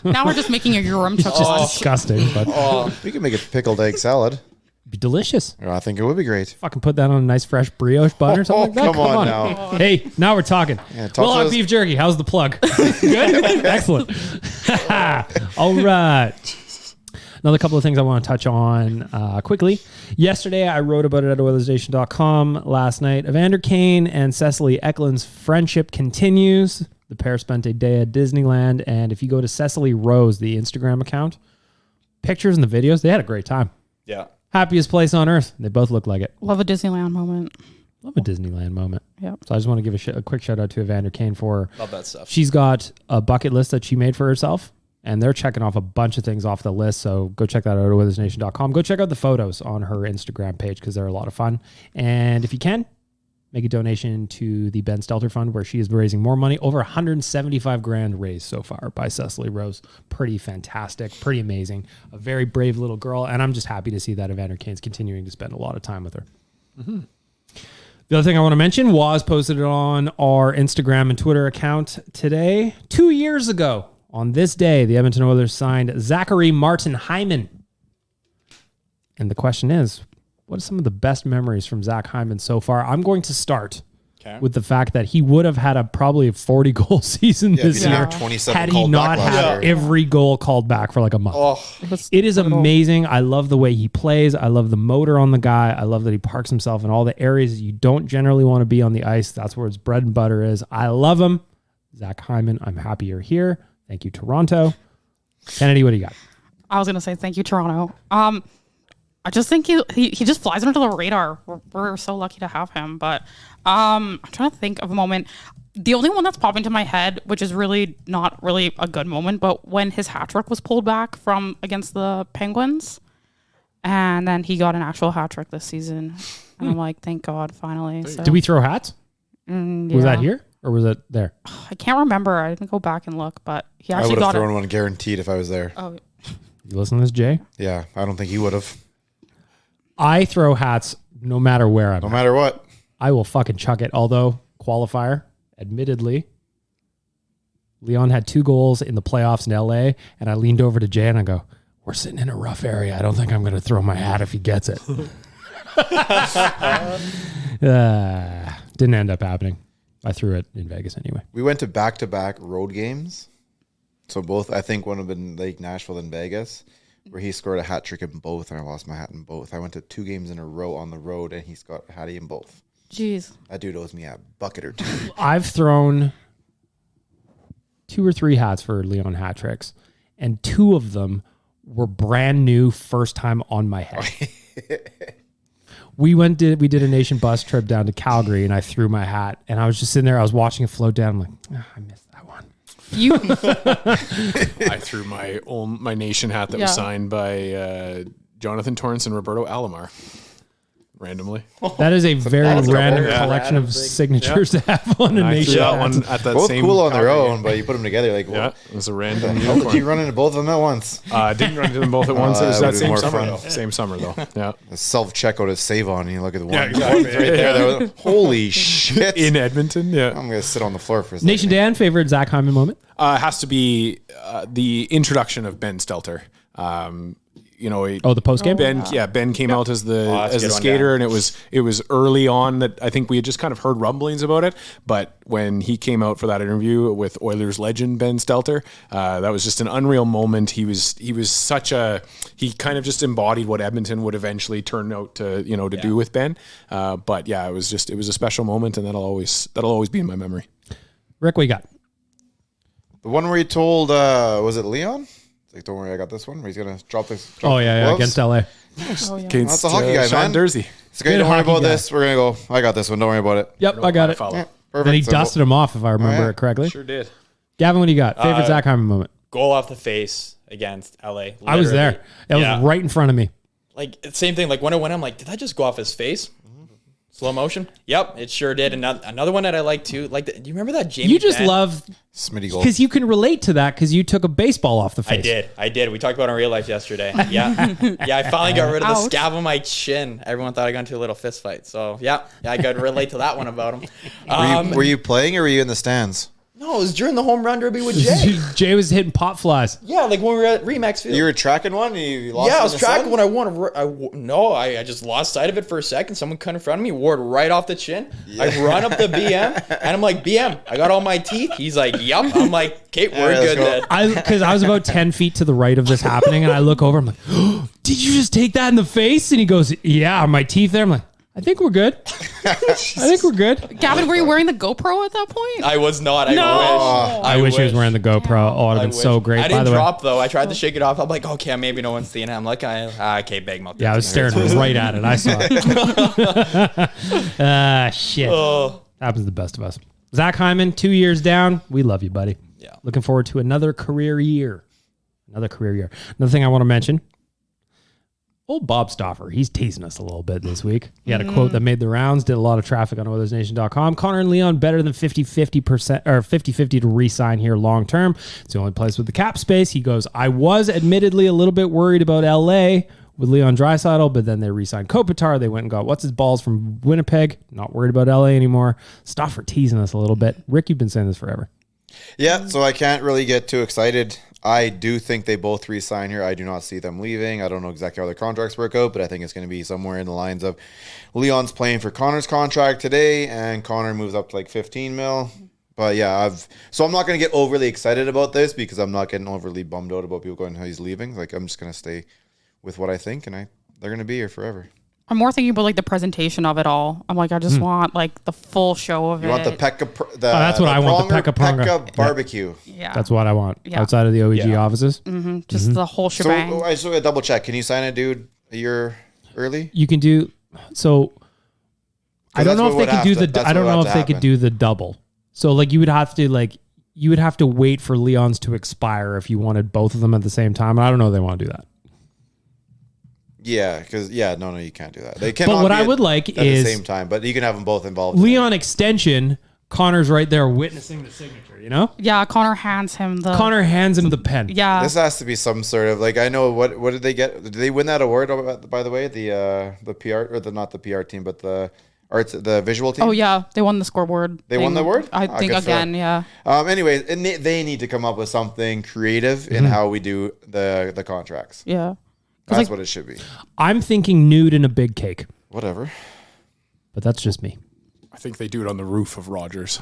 Now we're just making a Urim It's just disgusting, but it'd We could make a pickled egg salad. be delicious. I think it would be great. Fucking put that on a nice fresh brioche bun or something like that. Come on now. Hey, now we're talking. Yeah, talk to Wilhock us. beef jerky. How's the plug? Good? Excellent. All right. Another couple of things I want to touch on quickly. Yesterday, I wrote about it at Oilersnation.com. Last night, Evander Kane and Cecily Eklund's friendship continues. The pair spent a day at Disneyland, and if you go to Cecily Rose, the Instagram account, pictures and the videos, they had a great time. Yeah. Happiest place on earth. They both look like it. Love a Disneyland moment. Love a Disneyland moment. Yep. So I just want to give a quick shout out to Evander Kane for Love that stuff. she's got a bucket list that she made for herself, and they're checking off a bunch of things off the list. So go check that out at Oilersnation.com. Go check out the photos on her Instagram page because they're a lot of fun. And if you can, make a donation to the Ben Stelter Fund where she is raising more money. Over 175 grand raised so far by Cecily Rose. Pretty fantastic, pretty amazing. A very brave little girl, and I'm just happy to see that Evander Kane's continuing to spend a lot of time with her. Mm-hmm. The other thing I want to mention was posted on our Instagram and Twitter account today. 2 years ago, on this day, the Edmonton Oilers signed Zachary Martin Hyman. And the question is, what are some of the best memories from Zach Hyman so far? I'm going to start with the fact that he would have had probably a 40-goal season this year 27 had he called not back last had year. every goal called back for like a month. Oh, It is amazing. I love the way he plays. I love the motor on the guy. I love that he parks himself in all the areas you don't generally want to be on the ice. That's where his bread and butter is. I love him. Zach Hyman, I'm happy you're here. Thank you, Toronto. Kennedy, what do you got? I was gonna say thank you, Toronto. I just think he just flies under the radar. We're so lucky to have him. But I'm trying to think of a moment. The only one that's popping to my head, which is really not really a good moment, but when his hat trick was pulled back from against the Penguins, and then he got an actual hat trick this season, and I'm like, thank God, finally. So, Did we throw hats? Was that here or was it there? I can't remember. I didn't go back and look, but he I actually would have got thrown it. one guaranteed if I was there. Oh, You listen to this, Jay? Yeah, I don't think he would have. I throw hats no matter where I'm No at. matter what. I will fucking chuck it. Although, qualifier, admittedly, Leon had 2 goals in the playoffs in LA, and I leaned over to Jay and I go, we're sitting in a rough area. I don't think I'm going to throw my hat if he gets it. Didn't end up happening. I threw it in Vegas anyway. We went to back-to-back road games. So both, I think one of them in Lake Nashville and Vegas, where he scored a hat trick in both, and I lost my hat in both. I went to 2 games in a row on the road, and he got a hattie in both. jeez. That dude owes me a bucket or 2. I've thrown 2 or 3 hats for Leon hat tricks, and 2 of them were brand new, first time on my head. We did a nation bus trip down to Calgary, and I threw my hat, and I was just sitting there. I was watching it float down. I'm like, I missed that one. I threw my nation hat that was signed by Jonathan Torrance and Roberto Alomar. randomly. That is a very random Yeah. collection of signatures to have on a Actually, nation. that one at that Both same cool on their Calgary own, but you put them together like, Yeah, well, it was a random how did unicorn. you run into both of them at once? Didn't run into them both at once. It was that that would've been same more summer fun. though. Same summer though. Yeah. Self-checkout to save on, and you look at the one. Yeah, exactly. One's right there. Holy shit. In Edmonton, yeah. I'm going to sit on the floor for a second. Nation Dan, favorite Zach Hyman moment? Has to be the introduction of Ben Stelter. The post game. Ben came out as the that's a as good the one, skater, Dan. and it was early on that I think we had just kind of heard rumblings about it. But when he came out for that interview with Oilers legend Ben Stelter, that was just an unreal moment. He was he kind of just embodied what Edmonton would eventually turn out to do with Ben. But yeah, it was a special moment, and that'll always be in my memory. Rick, what you got? The one where he told, was it Leon? It's like, don't worry, I got this one. Where he's going to drop this. Yeah, against LA. Against That's a hockey guy, Sean man. Dursey. It's okay, Good don't worry hockey about guy. this. We're going to go, I got this one. Don't worry about it. Yep, I got it. Follow. Perfect. Then he So- dusted him off, if I remember it correctly. Sure did. Gavin, what do you got? Favorite Zach Hyman moment? Goal off the face against LA. I was there. That was Yeah. right in front of me. Like, same thing. Like, when I went, I'm like, did that just go off his face? Slow motion? Yep, it sure did. Another one that I like too. Like, do you remember that Jamie? You just Benn? love Smitty goal. because you can relate to that because you took a baseball off the face. I did. We talked about it in real life yesterday. Yeah. I finally got rid of the Ouch. scab on my chin. Everyone thought I got into a little fist fight. So, yeah, I got to relate to that one about him. Were you playing or were you in the stands? No, it was during the home run derby with Jay. Jay was hitting pot flies. Yeah, like when we were at Remax Field. You were tracking one? And you lost Yeah, it I in was the tracking sun? when I just lost sight of it for a second. Someone cut in front of me, wore it right off the chin. I run up the BM, and I'm like, BM, I got all my teeth. He's like, yup. I'm like, okay, we're let's good go. then. Because I was about 10 feet to the right of this happening, and I look over. I'm like, oh, did you just take that in the face? And he goes, yeah, are my teeth there? I'm like, I think we're good. I think we're good. Gavin, were you wearing the GoPro at that point? I was not. I No. wish. I wish he was wearing the GoPro. Oh, it would have I been so wish. great. I By didn't the way, drop though. I tried to shake it off. I'm like, okay, maybe no one's seeing it. I'm like, okay, big mouth. yeah, I was staring right at it. I saw it. Shit. Happens to the best of us. Zach Hyman, 2 years down. We love you, buddy. Yeah. Looking forward to another career year. Another thing I want to mention. Old Bob Stauffer, he's teasing us a little bit this week. He had a quote that made the rounds, did a lot of traffic on Oilersnation.com. Connor and Leon better than 50-50% or 50-50 to re-sign here long term. It's the only place with the cap space. He goes, I was admittedly a little bit worried about LA with Leon Draisaitl, but then they re-signed Kopitar. They went and got what's his balls from Winnipeg. Not worried about LA anymore. Stauffer teasing us a little bit. Rick, you've been saying this forever. Yeah, so I can't really get too excited. I do think they both re-sign here. I do not see them leaving. I don't know exactly how their contracts work out, but I think it's going to be somewhere in the lines of Leon's playing for Connor's contract today, and Connor moves up to like 15 mil. But yeah, I'm not going to get overly excited about this because I'm not getting overly bummed out about people going, how he's leaving. Like, I'm just going to stay with what I think, and they're going to be here forever. I'm more thinking about like the presentation of it all. I'm like, I just want like the full show of it. You want the Pekka, that's what I want, the Pekka Pronga. Pekka barbecue. Yeah. That's what I want. Yeah. Outside of the OEG offices. Just the whole shebang. So I just want to double check. Can you sign a dude a year early? You can do so. I don't know if they could do the. I don't know if they could happen. do the double. So like you would have to wait for Leon's to expire if you wanted both of them at the same time. And I don't know if they want to do that. Yeah, because no, you can't do that. They cannot. But what be I would like at is the same time, but you can have them both involved. Leon extension. Connor's right there witnessing the signature. You know, Yeah, Connor hands him the. Connor hands him the pen. Yeah. This has to be some sort of like I know what did they get? Did they win that award? By the way, the PR or not the PR team, but the arts, the visual team. Oh yeah, they won the scoreboard. They won the award? I Ah, think good for again. them. Yeah. Anyways, and they need to come up with something creative in how we do the contracts. Yeah. That's like- what it should be. I'm thinking nude in a big cake, Whatever. but that's just me. I think they do it on the roof of Rogers.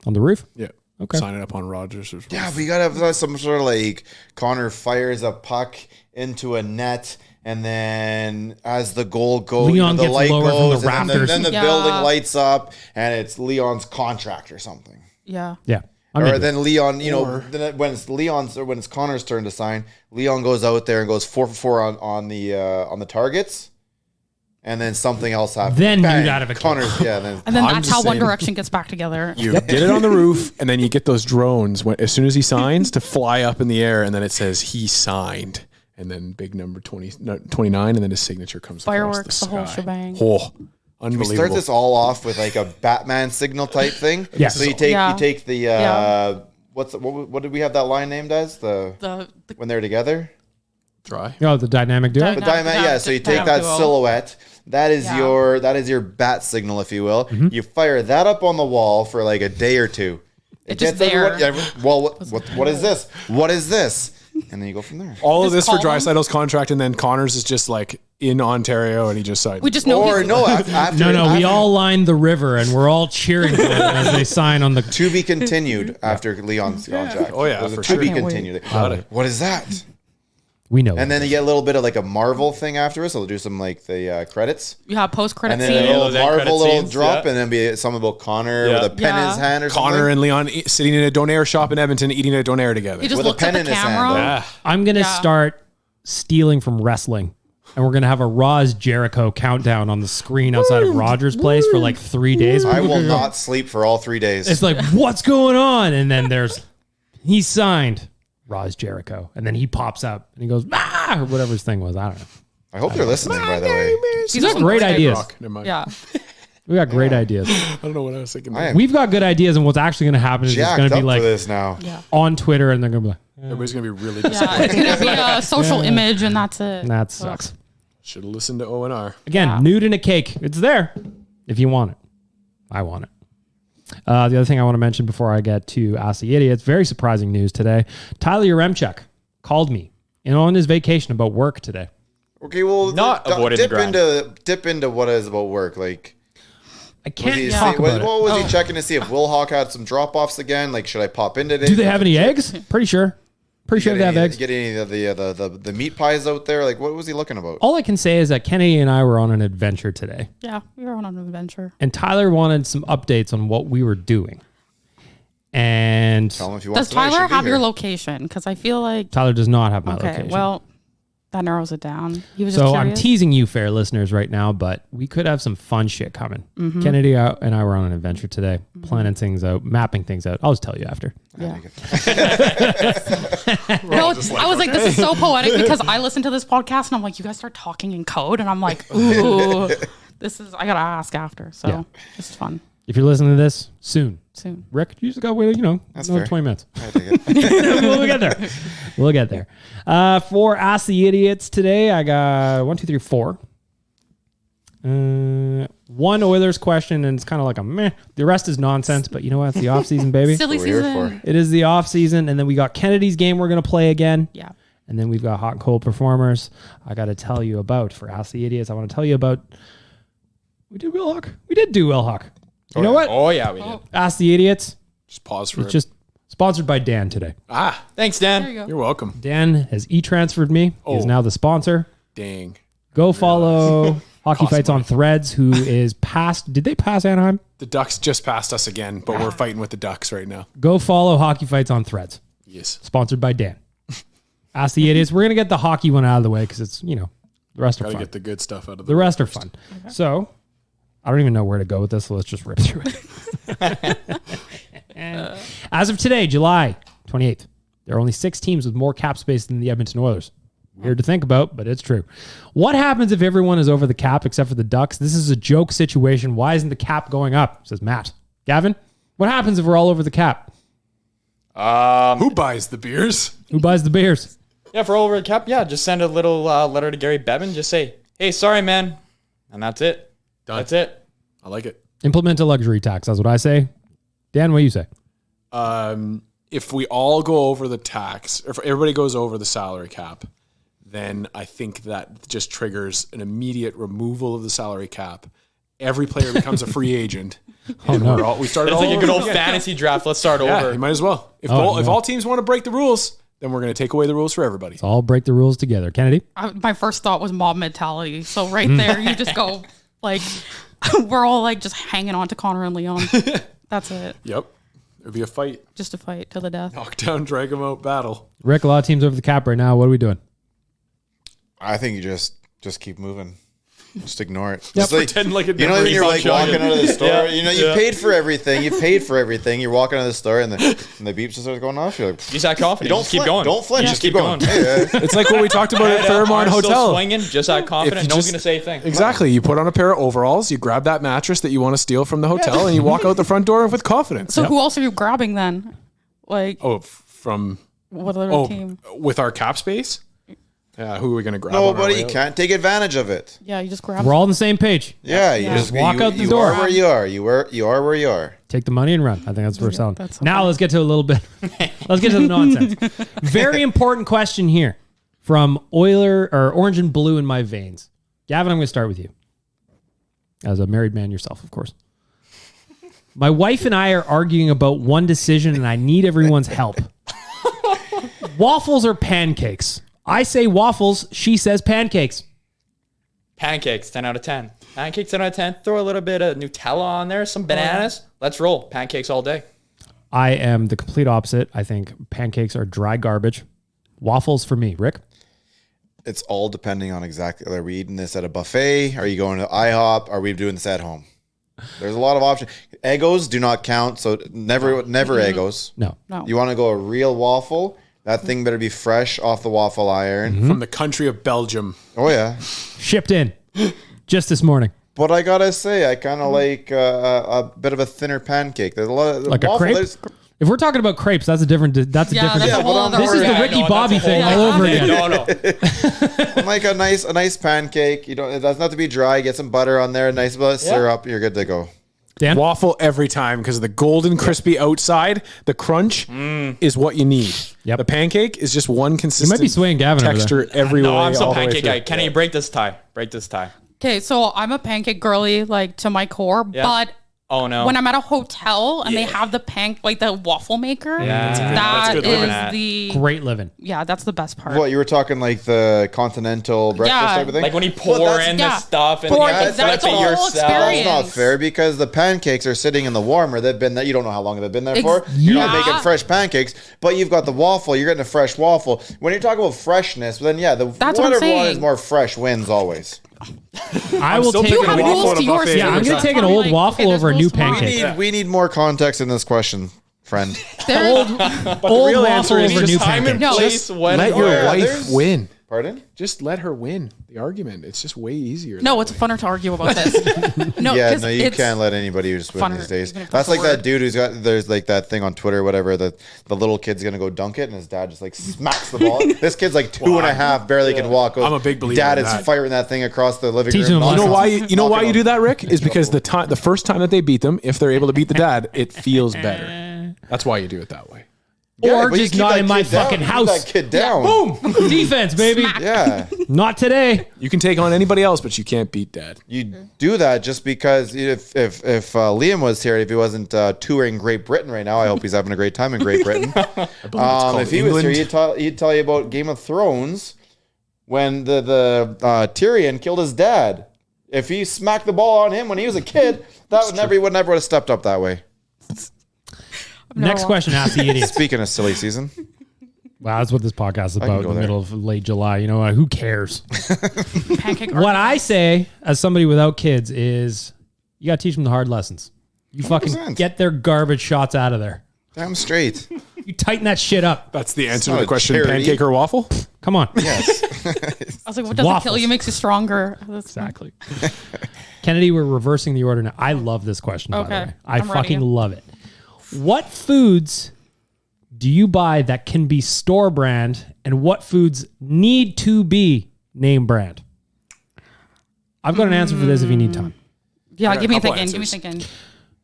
On the roof. Yeah. Okay. Sign it up on Rogers. Yeah, but you gotta have some sort of like Connor fires a puck into a net, and then as the goal goes, Leon the gets light lowered from goes, the and rafters. then the Yeah. building lights up, and it's Leon's contract or something. Yeah. Yeah. I'm Or into it. then Leon, then when it's Leon's or when it's Connor's turn to sign, Leon goes out there and goes 4 for 4 on the targets, and then something else happens. Then Bang, nude out of a cake. Connor's, yeah. Then And then I'm that's just how One saying- Direction gets back together. You get it on the roof, and then you get those drones as soon as he signs to fly up in the air, and then it says he signed, and then big number 29, and then his signature comes Fireworks, across the the whole sky. shebang. Oh, We unbelievable. start this all off with like a Batman signal type thing. Yes. So you take the Yeah. what did we have that line named as The when they're together? Dry. The dynamic duo. The diamond, yeah. So you take that silhouette. That is your bat signal, if you will. Mm-hmm. You fire that up on the wall for like a day or two. It's just there. Well, what is this? What is this? And then you go from there. All of this Just for call him. Draisaitl's contract, and then Connors is just like in Ontario, and he just signed. We just know Or he's- no, after We all lined the river and we're all cheering for them as they sign on the. to be continued after Leon's contract. Oh, yeah, There's a for to sure. be Can't wait. continued. Got it. What is that? We know. And then you get a little bit of like a Marvel thing afterwards. So they'll do some like the credits. Yeah, post-credit And then scene. a little those end credit Marvel little scenes, drop, yeah. and then be something about Connor Yeah. with a pen in his Yeah. hand or Connor something. and Leon sitting in a donair shop in Edmonton, eating a donair together. He just with a looks at pen the in his hand, camera. though. Yeah. I'm gonna Yeah. start stealing from wrestling, and we're gonna have a Raw Jericho countdown on the screen outside of Rogers Place for like 3 days. I will not sleep for all 3 days. It's like, what's going on? And then he signed Raw Jericho, and then he pops up and he goes or whatever his thing was. I don't know. I hope they're listening, by the way. These are great ideas. Rock. Never mind. Yeah. We got great ideas. I don't know what I was thinking. I am We've got good ideas, and what's actually going to happen is it's jacked going to up be like for this now. Yeah. on Twitter, and they're going to be like, Everybody's gonna be really Yeah. disappointed. It's going to be a social image, and that's it. that sucks. Should have listened to O&R. Again, Yeah. nude in a cake. It's there if you want it. I want it. The other thing I want to mention before I get to Ask the Idiots, very surprising news today. Tyler Yaremchuk called me on his vacation about work today. Okay, well, Not avoiding the grind. dip into what is about work. Like, I was can't he, talk what, about it. what was he checking to see if Wilhock had some drop offs again? Like, should I pop in today? Do they have any eggs? Pretty sure. Pretty sure Get they have any, eggs. get any of the meat pies out there? Like, what was he looking about? All I can say is that Kennedy and I were on an adventure today, Yeah, we were on an adventure. and Tyler wanted some updates on what we were doing. And Tell him if you want. Does Tyler have your location? Because I feel like Tyler does not have my okay, location. well, that narrows it down. He was just So I'm curious. teasing you, fair listeners, right now, but we could have some fun shit coming. Mm-hmm. Kennedy and I were on an adventure today, planning things out, mapping things out. I'll just tell you after. Yeah. No, I was like, this is so poetic because I listen to this podcast and I'm like, you guys start talking in code, and I'm like, ooh, this is. I gotta ask after. So Yeah. it's fun. If you're listening to this soon, Rick, you just got to wait, That's another fair. 20 minutes. I take it. We'll get there. We'll get there. For Ask the Idiots today, I got 1, 2, 3, 4. One Oilers question, and it's kind of like a meh. The rest is nonsense, but you know what? It's the off season, baby. Silly What we're here season. for. It is the off season, and then we got Kennedy's game we're gonna play again. Yeah. And then we've got hot and cold performers. I got to tell you about for Ask the Idiots. I want to tell you about. We did Will Hawk. We did do Will Hawk. You know what? Oh yeah, we did. Ask the Idiots. Just pause for It's it. just sponsored by Dan today. Thanks, Dan. There you go. You're welcome. Dan has e-transferred me. He is Oh. now the sponsor. Dang. Go follow Hockey Cost Fights on money. Threads, who is past. Did they pass Anaheim? The Ducks just passed us again, but we're fighting with the Ducks right now. Go follow Hockey Fights on Threads. Yes. Sponsored by Dan. Ask the Idiots. We're gonna get the hockey one out of the way because it's the rest are Gotta fun. get the good stuff out of The rest are fun. So I don't even know where to go with this, so let's just rip through it. As of today, July 28th, there are only 6 teams with more cap space than the Edmonton Oilers. Weird to think about, but it's true. What happens if everyone is over the cap except for the Ducks? This is a joke situation. Why isn't the cap going up? Says Matt. Gavin, what happens if we're all over the cap? Who buys the beers? Who buys the beers? Yeah, for over the cap. Yeah, just send a little letter to Gary Bevan. Just say, "Hey, sorry, man," and that's it. Done. That's it. I like it. Implement a luxury tax. That's what I say. Dan, what do you say? If we all go over the tax, or if everybody goes over the salary cap, then I think that just triggers an immediate removal of the salary cap. Every player becomes a free agent. And we started It's all like a over good old again. fantasy draft. Let's start Yeah, over. you might as well. If all teams want to break the rules, then we're going to take away the rules for everybody. All break the rules together. Kennedy? My first thought was mob mentality. So right there, you just go like, we're all like just hanging on to Connor and Leon. That's it. Yep. It'd be a fight. Just a fight to the death. Knock down, drag them out battle. Rick, a lot of teams over the cap right now. What are we doing? I think you just keep moving. Just ignore it. Just pretend like it you know, never when you're like even walking shot out of the store, Yeah. you know, you paid for everything. You're walking out of the store, and the beeps just start going off. You're like, Just act confident. you don't Just keep flinch. going. Don't flinch. Yeah. Just keep going. Hey, It's like what we talked about at Fairmont Arms still Hotel. swinging, just act confident. you No one's just- gonna say a thing. Exactly. You put on a pair of overalls, you grab that mattress that you want to steal from the hotel, and you walk out the front door with confidence. So who else are you grabbing then? Like From what other team? with our cap space? Yeah, who are we going to grab? nobody can't take advantage of it. Yeah, you just grab. We're all on the same page. Yeah, you just Walk out the you door. are where you are. You are where you are. Take the money and run. I think that's what we're selling. that's Now okay. let's get to a little bit. Let's get to the nonsense. Very important question here from Orange and Blue in my veins. Gavin, I'm going to start with you. As a married man yourself, of course. My wife and I are arguing about one decision, and I need everyone's help. Waffles or pancakes? I say waffles. She says pancakes. Pancakes, 10 out of 10. Pancakes, 10 out of 10. Throw a little bit of Nutella on there, some bananas. Let's roll. Pancakes all day. I am the complete opposite. I think pancakes are dry garbage. Waffles for me. Rick? It's all depending on exactly. Are we eating this at a buffet? Are you going to IHOP? Are we doing this at home? There's a lot of options. Eggos do not count, so never Eggos. No. You want to go a real waffle? That thing better be fresh off the waffle iron. From the country of Belgium. Oh yeah. Shipped in just this morning. But I gotta say, I kind of like a bit of a thinner pancake. There's a lot of Like a waffle, crepe? there's- If we're talking about crepes, that's a different. That's a different. that's a whole other This is the word. Ricky no, Bobby that's a thing whole all over other again. thing. No. like a nice pancake. You don't. It doesn't have to be dry. Get some butter on there, a nice bit of syrup. You're good to go. Dan? Waffle every time because the golden crispy outside, the crunch is what you need. Yep. The pancake is just one consistent might be swaying Gavin over texture every way. No, I'm still all the way pancake through. guy. Kenny, break this tie. Break this tie. Okay, so I'm a pancake girly, like to my core, but Oh, no. when I'm at a hotel and they have the the waffle maker, that's that good is living at. the Great living. that's the best part. What you were talking like the continental breakfast Yeah. type of thing? Like when you pour that's- in yeah. the stuff and Pour- you exactly. flip It's a it whole yourself. experience. That's not fair because the pancakes are sitting in the warmer. They've been there. You don't know how long they've been there for. Ex- You're not Yeah. making fresh pancakes, but you've got the waffle. You're getting a fresh waffle. When you're talking about freshness, then yeah, That's what I'm whatever one saying. is more fresh wins always. I will still take. you taking have a waffle rules at a to your buffet. Yeah, I'm standards. gonna take an I'm old like, waffle okay, over a there's new rules to mine. pancake. We need more context in this question, friend. Old real answer waffle is over just new Time and pancake. No. place when Let and your where. wife there's- win. Pardon? Just let her win the argument. It's just way easier. No, it's funner to argue about this. No, Yeah, 'cause no, you it's- can't let anybody just win funner, these days. even if That's that's like a that word. dude who's got. There's like that thing on Twitter, or whatever. That the little kid's gonna go dunk it, and his dad just like smacks the ball. This kid's like 2.5, barely can walk. I'm a big believer Dad in is that. firing that thing across the living Teaching room. him You know Awesome. why? You know why you do that, Rick? Is because Trouble. the first time that they beat them, if they're able to beat the dad, it feels better. That's why you do it that way. Or but you just keep not that in my kid down. fucking You keep house. That kid down. Boom! Defense, baby. Yeah, Not today. You can take on anybody else, but you can't beat dad. you do that just because if Liam was here, if he wasn't touring Great Britain right now, I hope he's having a great time in Great Britain. If he was here, he'd tell you about Game of Thrones when the Tyrion killed his dad. If he smacked the ball on him when he was a kid, he would never have stepped up that way. Next question, ask the idiot. Speaking of silly season, Wow, that's what this podcast is about in go the there. middle of late July. You know what? Who cares? pancake. What I say as somebody without kids is you got to teach them the hard lessons. You fucking 100%. get their garbage shots out of there. damn straight. You tighten that shit up. That's the answer not to a the question: charity. pancake or waffle? Come on. Yes. I was like, what doesn't Waffles. kill you makes you stronger. Exactly. Kennedy, we're reversing the order now. I love this question, by the Okay. way. I I'm ready. fucking love it. What foods do you buy that can be store brand and what foods need to be name brand? I've got an answer for this if you need time. Yeah, got give a me a couple thinking. Give me answers. thinking.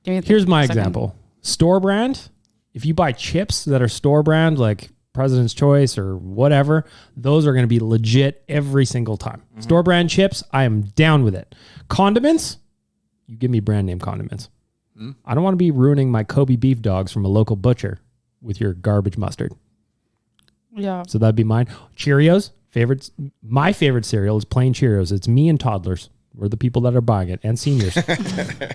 Give me a Here's my second. example. Store brand, if you buy chips that are store brand, like President's Choice or whatever, those are going to be legit every single time. Store brand chips, I am down with it. Condiments, you give me brand name condiments. I don't want to be ruining my Kobe beef dogs from a local butcher with your garbage mustard. Yeah. So that'd be mine. Cheerios, my favorite cereal is plain Cheerios. It's me and toddlers. We're the people that are buying it, and seniors that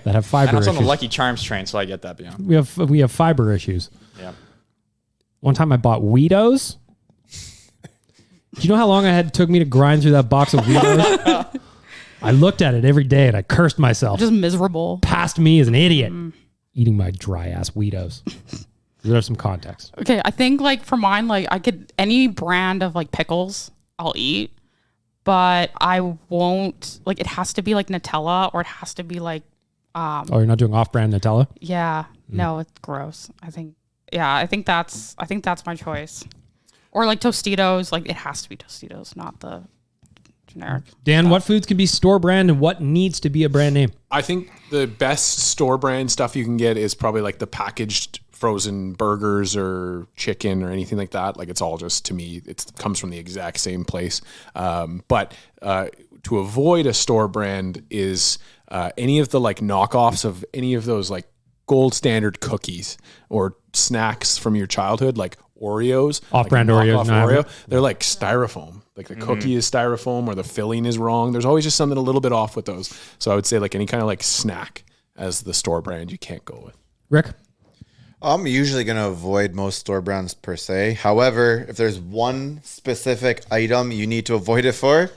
have And fiber I was on the issues. Lucky Charms train, so I get that beyond. We have fiber issues. Yeah. One time I bought Weedos. Do you know how long it took me to grind through that box of Weedos? I looked at it every day and I cursed myself. Just miserable. Past me as an idiot. Eating my dry ass Weedos. There's some context. Okay, I think like for mine, like I could any brand of like pickles I'll eat, but I won't like it has to be like Nutella or it has to be like Oh, you're not doing off-brand Nutella? yeah. No, it's gross. I think that's my choice. Or like Tostitos, like it has to be Tostitos, not the generic. Dan, what foods can be store brand and what needs to be a brand name? I think the best store brand stuff you can get is probably like the packaged frozen burgers or chicken or anything like that. Like it's all just, to me, it comes from the exact same place. But to avoid a store brand is any of the like knockoffs of any of those like gold standard cookies or snacks from your childhood, like Oreos, Off-brand like Oreos, Oreo. They're like styrofoam. Like the cookie is styrofoam or the filling is wrong. There's always just something a little bit off with those. So I would say like any kind of like snack as the store brand you can't go with. Rick? I'm usually going to avoid most store brands per se. However, if there's one specific item you need to avoid it for,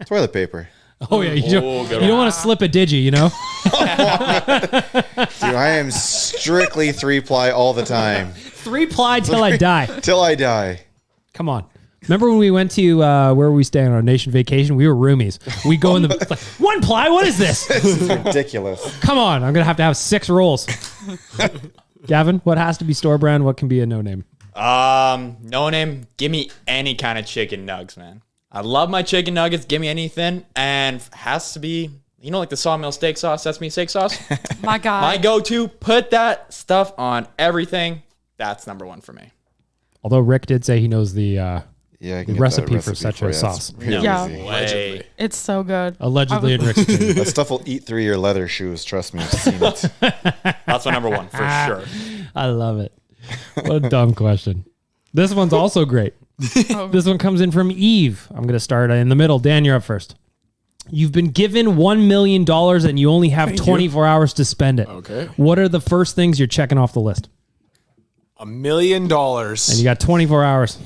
toilet paper. Oh, yeah. You don't want to slip a digi, you know? Dude, I am strictly 3-ply all the time. 3-ply till I die. Till I die. Come on. Remember when we went to where were we staying on our nation vacation? We were roomies. We go in the like 1-ply. What is this? This is ridiculous. Come on. I'm going to have 6 rolls. Gavin, what has to be store brand? What can be a no name? No name. Give me any kind of chicken nugs, man. I love my chicken nuggets. Give me anything. And has to be, you know, like the Sawmill steak sauce, sesame steak sauce. My God. My go-to, put that stuff on everything. That's number one for me. Although Rick did say he knows the I can the get recipe that for such you. a It's sauce. really Yeah. easy. Way. It's so good. Allegedly in Rick's opinion. That stuff will eat through your leather shoes. Trust me, I've seen it. That's my number one for sure. I love it. What a dumb question. This one's also great. This one comes in from Eve. I'm going to start in the middle. Dan, you're up first. You've been given $1 million and you only have 24 hours to spend it. Okay. What are the first things you're checking off the list? $1 million. And you got 24 hours.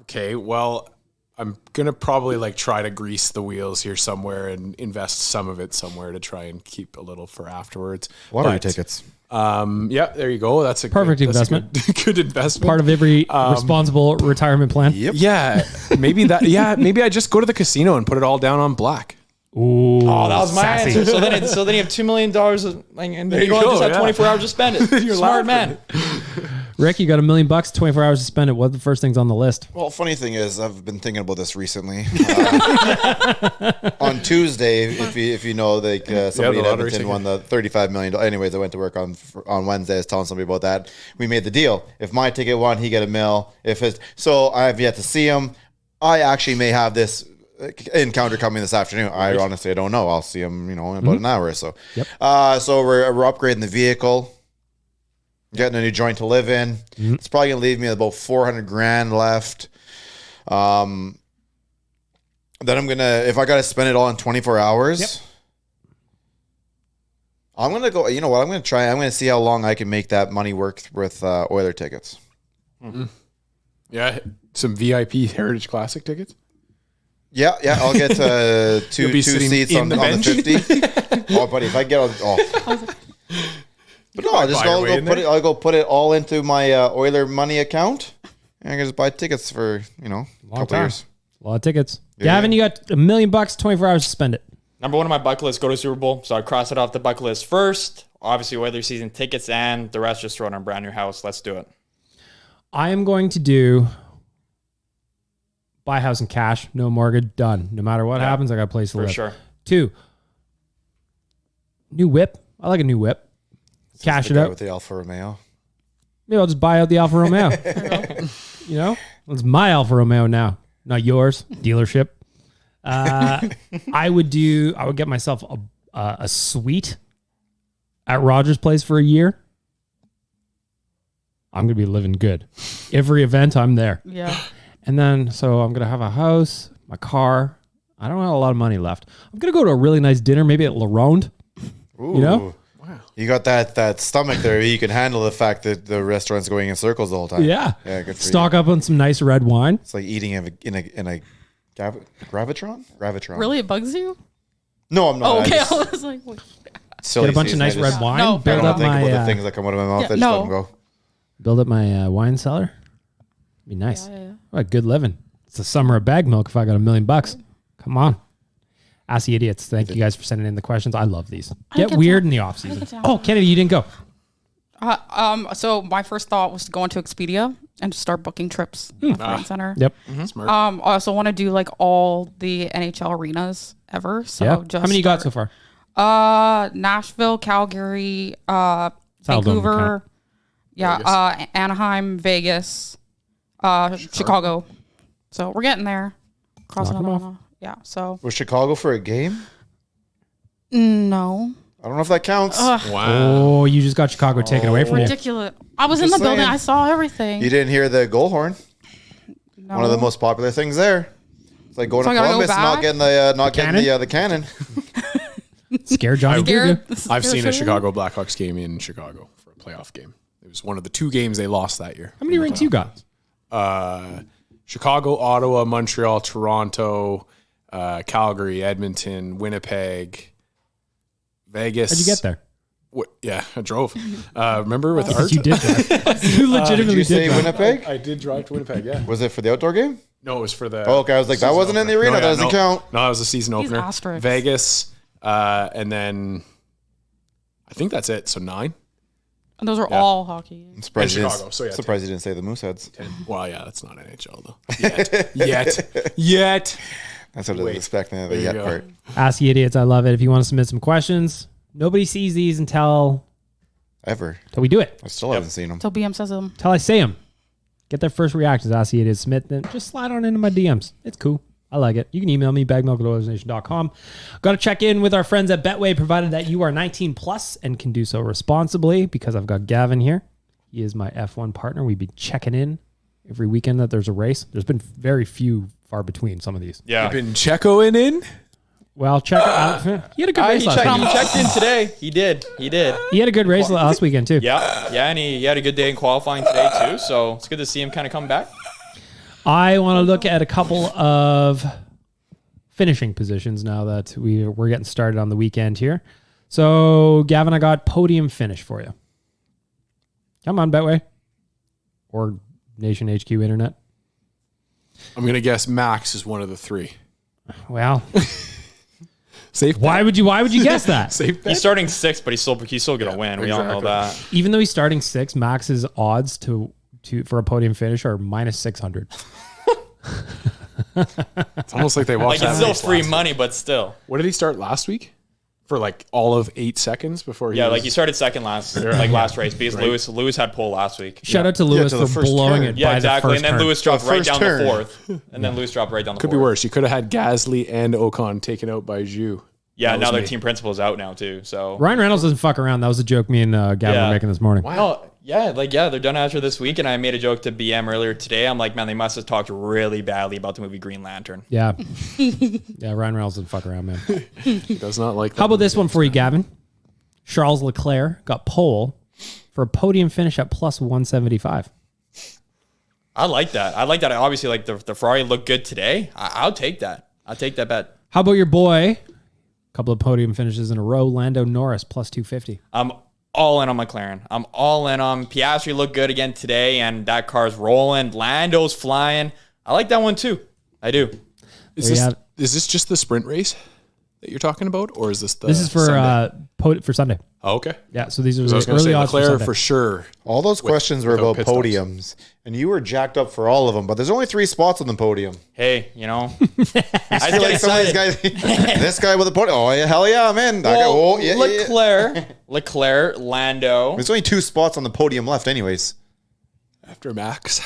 Okay, well, I'm gonna probably like try to grease the wheels here somewhere and invest some of it somewhere to try and keep a little for afterwards. Lottery tickets. Yeah, there you go. That's a Perfect investment. Good investment. Part of every responsible retirement plan. Yep. Yeah, maybe that. Yeah, maybe I just go to the casino and put it all down on black. Ooh, Oh, that was my sassy. answer. So then you have $2 million and There you you only go, just have yeah. 24 hours to spend it. You're smart man. Rick, you got $1 million, 24 hours to spend it. What are the first things on the list? Well, funny thing is, I've been thinking about this recently. On Tuesday, if you know, like somebody the in lottery Edmonton won the $35 million. Anyways, I went to work on Wednesday. I was telling somebody about that. We made the deal. If my ticket won, he get $1 million. So I have yet to see him. I actually may have this encounter coming this afternoon. I honestly don't know. I'll see him, in about an hour or so. Yep. So we're upgrading the vehicle. Getting a new joint to live in. It's probably gonna leave me about $400,000 left. Then I'm gonna, if I gotta spend it all in 24 hours, I'm gonna go. You know what? I'm gonna try. I'm gonna see how long I can make that money work with Oiler tickets. Yeah, some VIP Heritage Classic tickets. Yeah. I'll get two be sitting seats in on the the bench. 50. Oh, buddy, if I get But no, I'll go put it all into my Oiler money account, and I can just buy tickets for a couple time. years. A lot of tickets. Gavin, you got $1 million, 24 hours to spend it. Number one on my bucket list, go to Super Bowl. So I cross it off the bucket list first. Obviously, Oilers season tickets and the rest just throw it on a brand new house. Let's do it. I am going to buy a house in cash, no mortgage, done. No matter what happens, I got a place to For live. sure. 2, new whip. I like a new whip. Cash The it guy out. with the Alfa Romeo. Maybe I'll just buy out the Alfa Romeo. It's my Alfa Romeo now, not yours. Dealership. I would get myself a suite at Rogers Place for a year. I'm gonna be living good. Every event, I'm there. Yeah. And then, so I'm gonna have a house, my car. I don't have a lot of money left. I'm gonna go to a really nice dinner, maybe at La Ronde. Ooh. You got that stomach there. You can handle the fact that the restaurant's going in circles the whole time. Yeah. Yeah, good for Stock up on some nice red wine. It's like eating in a Gravitron? Really, it bugs you? No, I'm not. Oh, okay, I I was like, wait. silly Get a bunch of season, nice I just- red wine. No, I build don't up think about the my things that come out of my mouth. Yeah, I just no. let them go. build up my wine cellar. Be nice. Yeah. What good living. It's the summer of bag milk. If I got $1 million, come on. Ask the idiots. Thank you guys for sending in the questions. I love these. Get get weird down. in the off season. get down. Oh, Kennedy, you didn't go. So my first thought was to go into Expedia and just start booking trips left, right, and center. Yep. Smart. I also want to do like all the NHL arenas ever. So Yeah. just How many you got so far? Nashville, Calgary, Saddledome Vancouver, Vegas. Anaheim, Vegas, Chicago. So we're getting there. Crossing Knock 'em off. Alabama. Yeah. So Was Chicago for a game? no. I don't know if that counts. Wow. Oh, you just got Chicago taken away from you. Ridiculous. I was in the Just building. saying. I saw everything. You didn't hear the goal horn. No. One of the most popular things there. It's like going So to I gotta go Columbus and not back? getting the cannon. Scare Johnny Scared. Gugu. I've seen a Chicago Blackhawks game in Chicago for a playoff game. It was one of the 2 games they lost that year. How many rings you got? Chicago, Ottawa, Montreal, Toronto, Calgary, Edmonton, Winnipeg, Vegas. How'd you get there? Yeah, I drove. Remember with Art? You did drive. You legitimately Did you say did drive. Winnipeg? I did drive to Winnipeg, yeah. Was it for the outdoor game? No, it was for the... Oh, okay, I was like, that season wasn't in the opener. arena. That doesn't count. No, that was the season These opener. asterisks. Vegas, and then I think that's it. So 9. And those are all hockey games. I'm surprised, And you Chicago, didn't, so yeah, surprised you didn't say the Mooseheads. Well, yeah, that's not NHL though. Yet. That's what I was Wait. expecting, the There you yet go. part. Ask the idiots. I love it. If you want to submit some questions, nobody sees these until Ever. we do it. I still haven't seen them. Until BM says them. Until I say them. Get their first reactions. Ask the idiots. Submit them. Just slide on into my DMs. It's cool. I like it. You can email me, bagmilk@oilersnation.com. Got to check in with our friends at Betway, provided that you are 19 plus and can do so responsibly, because I've got Gavin here. He is my F1 partner. We'd be checking in every weekend that there's a race. There's been very few, far between some of these. Yeah. Been Checoing in? Well, check out. He had a good race He last weekend. checked in today. He did. He had a good race last weekend, too. Yeah, and he had a good day in qualifying today too. So it's good to see him kind of come back. I want to look at a couple of finishing positions now that we're getting started on the weekend here. So, Gavin, I got podium finish for you. Come on, Betway. Or Nation HQ Internet. I'm going to guess Max is one of the 3. Well, Safe bet. why would you guess that? Safe bet. He's starting 6th, but he's still gonna win. We all know exactly. that. Even though he's starting 6, Max's odds for a podium finish are minus 600. It's almost like they watched Like it's that still race free last money, but still. What did he start last week? For like all of 8 seconds before he Yeah, was- like he started second last race because Lewis had pole last week. Shout out to Lewis to the for first blowing turn. it Yeah, by exactly. the And first then turn. Lewis dropped right first down turn. the 4th. And then Lewis dropped right down the 4th. Could be worse. You could have had Gasly and Ocon taken out by Zhu. Yeah, That now was their me. team principal is out now too. So Ryan Reynolds doesn't fuck around. That was a joke me and Gavin were making this morning. Wow. They're done after this week, and I made a joke to BM earlier today. I'm like, man, they must have talked really badly about the movie Green Lantern. Yeah. Yeah, Ryan Reynolds doesn't fuck around, man. He does not like that. How about this one for you, Gavin? Charles Leclerc got pole for a podium finish at plus 175. I like that. Obviously, like the Ferrari looked good today. I'll take that. I'll take that bet. How about your boy? A couple of podium finishes in a row. Lando Norris plus 250. I'm all in on McLaren. I'm all in on Piastri. Looked good again today, and that car's rolling. Lando's flying. I like that one too. I do. Is this just the sprint race that you're talking about, or is this the? This is for Sunday? for Sunday. Oh, okay. Yeah, so these are I was the going to early say odds for Leclerc Sunday. for sure. All those questions were without about pit stops. podiums, and you were jacked up for all of them, but there's only 3 spots on the podium. Hey, I I feel like some of these guys, this guy with a podium, oh, yeah, hell yeah, man. That guy, oh, yeah, yeah. Leclerc, Lando. There's only 2 spots on the podium left anyways. After Max.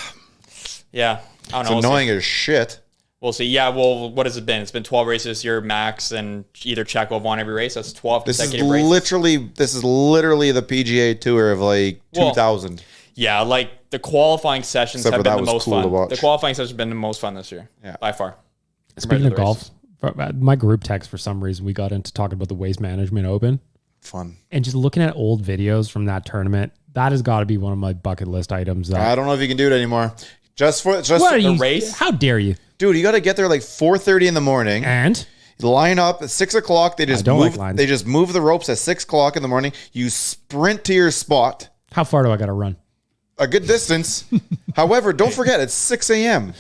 Yeah, I don't It's know. annoying as shit. We'll see. Yeah, well, what has it been? It's been 12 races this year, Max, and either Checo have won every race. That's 12 This is consecutive races. literally the PGA Tour of like 2000. Yeah, like the qualifying sessions Except have for been that the was most cool to fun. watch. The qualifying sessions have been the most fun this year, by far. Speaking of Compared to the golf, my group text, for some reason, we got into talking about the Waste Management Open. Fun. And just looking at old videos from that tournament, that has got to be one of my bucket list items. I don't know if you can do it anymore. Just what are for you, race? How dare you? Dude, you got to get there like 4:30 in the morning. And Line up at 6 o'clock. They just don't move. like lines. They just move the ropes at 6 o'clock in the morning. You sprint to your spot. how far do I got to run? A good distance. However, don't forget it's 6 a.m.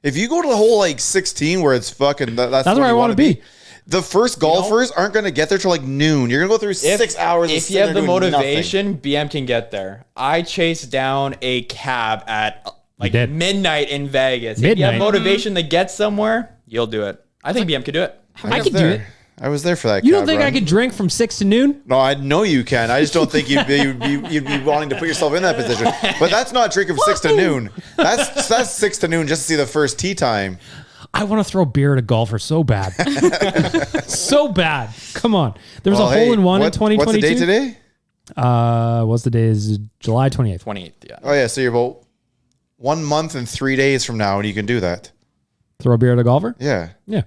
If you go to the whole like 16 where it's fucking, that's where I want to be. The first golfers aren't going to get there till like noon. You're going to go through 6 hours. If you have the motivation, BM can get there. I chased down a cab at like did. midnight in Vegas. If you have Midnight. motivation to get somewhere, you'll do it. I think BM could do it. I could do it. I was there for that. You don't cab think run. I could drink from 6 to noon? No, I know you can. I just don't think you'd be wanting to put yourself in that position. But that's not drinking from 6 to noon. That's 6 to noon just to see the first tee time. I want to throw beer at a golfer so bad. So bad. Come on. There was a hole in one in 2022. What's the date today? What's the day? Is July 28th. 28th, yeah. Oh yeah, so you're about 1 month and 3 days from now, and you can do that. Throw a beer at a golfer? Yeah, Yeah.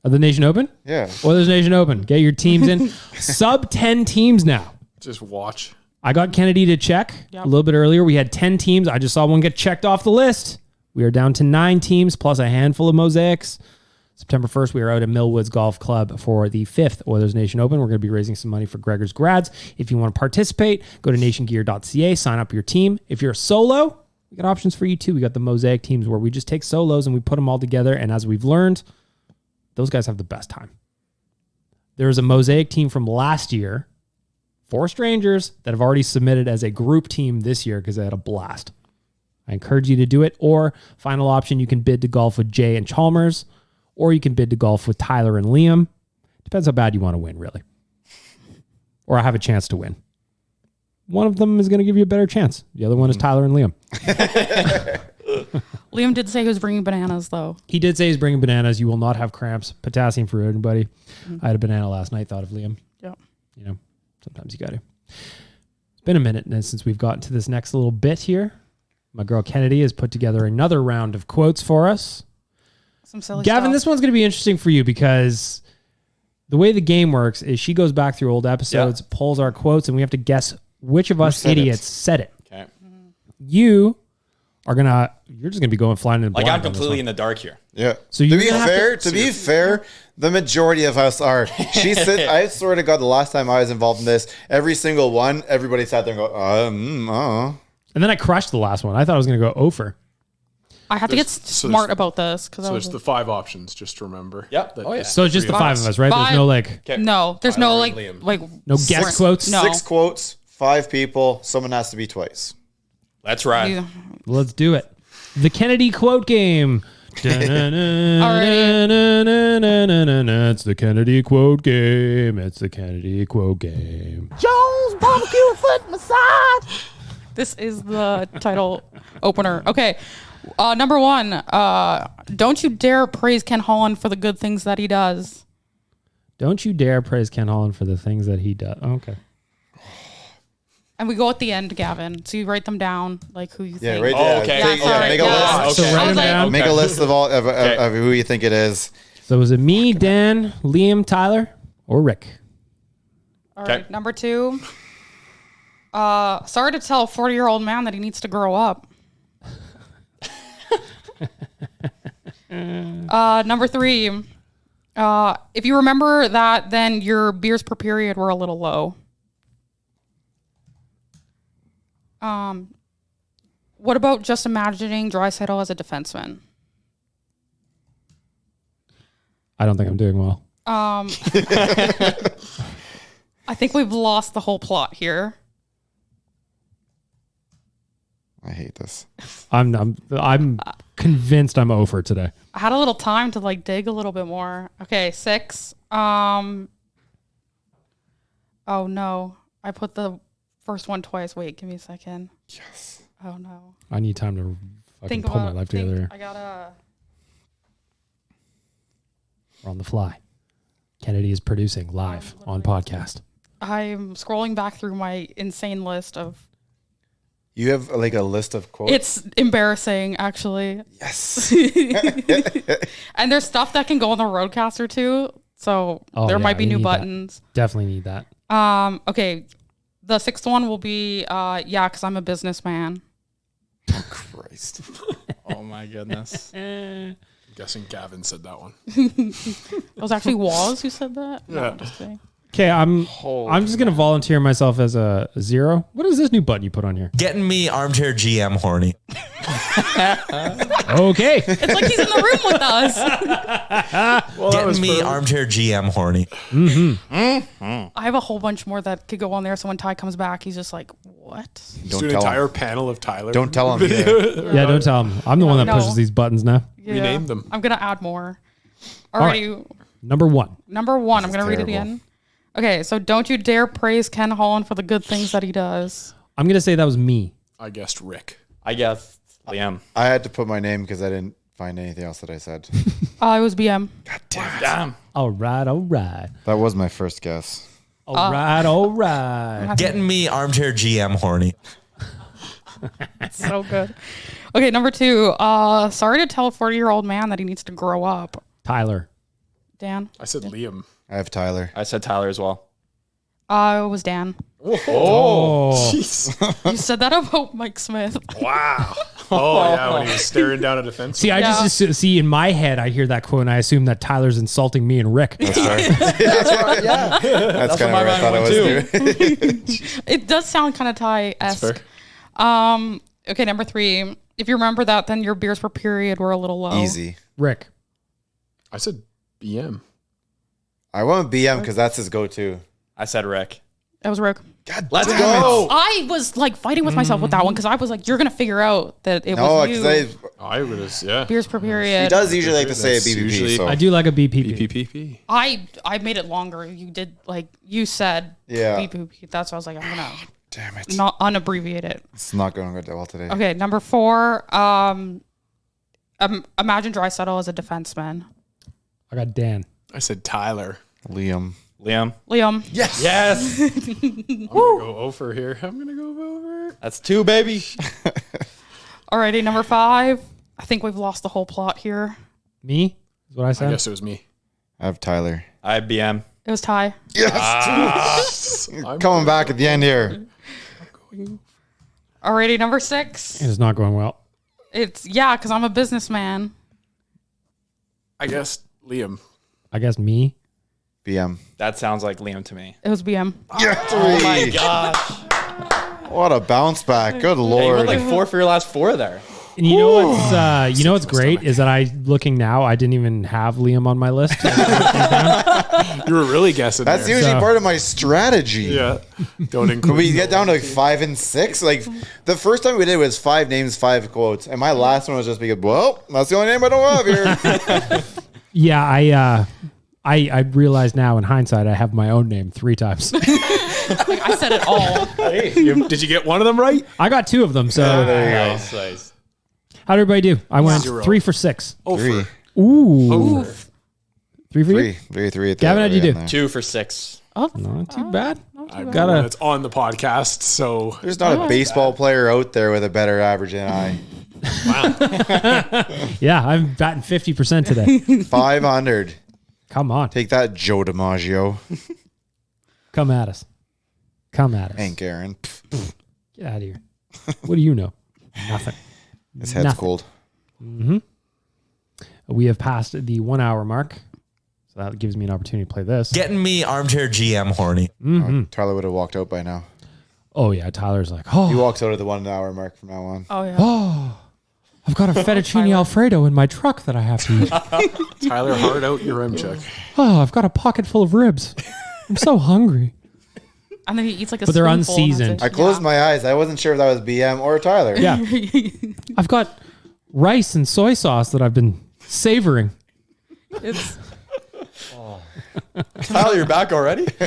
At the Nation Open? yeah. Oilers Nation Open. Get your teams in. Sub 10 teams now. Just watch. I got Kennedy to check a little bit earlier. We had 10 teams. I just saw one get checked off the list. We are down to 9 teams plus a handful of mosaics. September 1st, we are out at Millwoods Golf Club for the 5th Oilers Nation Open. We're going to be raising some money for Gregor's grads. If you want to participate, go to nationgear.ca, sign up your team. If you're a solo, we got options for you too. We got the mosaic teams where we just take solos and we put them all together. And as we've learned, those guys have the best time. There is a mosaic team from last year, 4 strangers that have already submitted as a group team this year because they had a blast. I encourage you to do it. Or final option, you can bid to golf with Jay and Chalmers, or you can bid to golf with Tyler and Liam. Depends how bad you want to win, really. Or I have a chance to win. One of them is going to give you a better chance. The other one is Tyler and Liam. Liam did say he was bringing bananas, though. He did say he's bringing bananas. You will not have cramps. Potassium for everybody. I had a banana last night. Thought of Liam. Yeah. You know, sometimes you got to. It's been a minute since we've gotten to this next little bit here. My girl Kennedy has put together another round of quotes for us. Some silly Gavin, stuff. this one's going to be interesting for you because the way the game works is she goes back through old episodes, pulls our quotes, and we have to guess which of us said idiots said it. Okay. You're just gonna be going flying in the Like blind I'm on this completely one. in the dark here. Yeah. So to you're be gonna have fair, the majority of us are. She said, I swear to God, the last time I was involved in this, every single one, everybody sat there and go, And then I crushed the last one. I thought I was gonna go over. I have to get so smart about this because So there's the 5 options, just to remember. Yep. That Oh, yeah. it's So it's just the 5 of us, right? There's no like no, there's no like Liam. no guest quotes. No. 6 quotes, 5 people. Someone has to be twice. That's right. Yeah. Let's do it. The Kennedy quote game. It's the Kennedy quote game. It's the Kennedy quote game. Jones barbecue foot massage. This is the title opener. Okay. Number 1, don't you dare praise Ken Holland for the good things that he does. Don't you dare praise Ken Holland for the things that he does. Okay. And we go at the end, Gavin. So you write them down, like who you Yeah, think. right. Oh, Yeah, okay. take- Yeah, sorry. make a Yeah. list. So Okay. write I them was like- down. Make a list of all of who you think it is. So is it me, Dan, Liam, Tyler, or Rick? All Okay. right. Number 2. Sorry to tell a 40-year-old man that he needs to grow up. Number 3. If you remember that, then your beers per period were a little low. What about just imagining Draisaitl as a defenseman? I don't think I'm doing well. I think we've lost the whole plot here. I hate this. I'm convinced I'm over today. I had a little time to like dig a little bit more. Okay, 6. Oh no, I put the first one twice. Wait, give me a second. Yes. Oh no. I need time to fucking Think pull about. my life together. I gotta. We're on the fly. Kennedy is producing live on podcast. I'm scrolling back through my insane list of. You have like a list of quotes. It's embarrassing, actually. Yes. And there's stuff that can go on the Roadcaster too. So Oh, there yeah, might be we new need that. buttons. Definitely need that. Okay. The 6th one will be, because I'm a businessman. Christ. Oh my goodness. guessing Gavin said that one. It was actually Waz who said that. No, Yeah. I'm just kidding. Okay, I'm just gonna volunteer myself as a 0. What is this new button you put on here? Getting me armchair GM horny. Okay. It's like he's in the room with us. Getting me armchair GM horny. I have a whole bunch more that could go on there. So when Ty comes back, he's just like, "What?" Just do an entire panel of Tyler. Don't tell him. Yeah, don't tell him. I'm the one that No. pushes these buttons now. Yeah. Rename them. I'm gonna add more. right. Alrighty, Number 1. number 1. I'm This is gonna read it terrible. again. Okay, so don't you dare praise Ken Holland for the good things that he does. I'm gonna say that was me. I guessed Rick. I guess Liam. I had to put my name because I didn't find anything else that I said. It was BM. Damn. All right. That was my first guess. All right. Getting me armchair GM horny. So good. Okay, number 2. Sorry to tell a 40-year-old man that he needs to grow up. Tyler. Dan. I said Liam. I have Tyler. I said Tyler as well. It was Dan. Oh. You said that about Mike Smith. Wow. Oh, yeah, when he was staring down a defense. See, I just see in my head, I hear that quote and I assume that Tyler's insulting me and Rick. That's right. That's right. Yeah. That's kind of my where I mind thought it went was too. It does sound kind of Ty-esque. Okay, number 3. If you remember that, then your beers per period were a little low. Easy. Rick. I said BM. I went BM because that's his go-to. I said Rick. That was Rick. God, Let's damn go. I was like fighting with myself with that one because I was like, you're going to figure out that it No, was you. because I would have, yeah. Beers per period. he does usually like to say a That's BBP. usually- So I do like a BPP. PPP. I made it longer. You did like you said. Yeah. BPP. That's why I was like, I'm gonna damn it, not unabbreviate it. it's not going good well today. Okay, number 4. Imagine Draisaitl as a defenseman. I got Dan. I said Tyler. Liam. Liam. Liam. Yes. I'm going to go over here. I'm going to go over. That's 2, baby. Alrighty, number 5. I think we've lost the whole plot here. Me? Is what I I said? guess it was me. I have Tyler. I have BM. It was Ty. Yes. I'm Coming back at the end here. Alrighty, number 6. It is not going well. It's because I'm a businessman. I guessed Liam. I guess me. BM. That sounds like Liam to me. It was BM. Oh my Gosh. What a bounce back. Good You Lord. went like 4 for your last 4 there. And you know what's great is that looking now, I didn't even have Liam on my list. You were really guessing That's there. usually So- part of my strategy. Yeah. Don't When include we get down to like 5 and 6, like the first time we did was 5 names, 5 quotes, and my last one was just because, well, that's the only name I don't have here. Yeah, I realize now in hindsight I have my own name 3 times. I said it all. Did you get one of them right? I got 2 of them. So Nice, nice. how did everybody do? I went 0. 3 for 6. Three. Ooh. 3 for you? Three. At the Gavin, how'd you very do? end there. 2 for 6. Oh, Not too bad. I've Got a- It's on the podcast, so There's not a baseball player out there with a better average than I. Yeah, I'm batting 50% today. 500. Come on. Take that, Joe DiMaggio. Come at us. Come at us. Hank Aaron. Get out of here. What do you know? Nothing. His head's Nothing. cold. We have passed the 1 hour mark. So that gives me an opportunity to play this. Getting me armchair GM horny. Tyler would have walked out by now. Oh, yeah. Tyler's like, He oh, walks out at the 1 hour mark from now on. oh yeah. I've got a fettuccine Alfredo in my truck that I have to eat. Tyler, hard out your rim check. Oh, I've got a pocket full of ribs. I'm so hungry. And then he eats like a But they're spoonful and that's unseasoned. it. I closed my eyes. I wasn't sure if that was BM or Tyler. Yeah. I've got rice and soy sauce that I've been savoring. It's Tyler, you're back already? I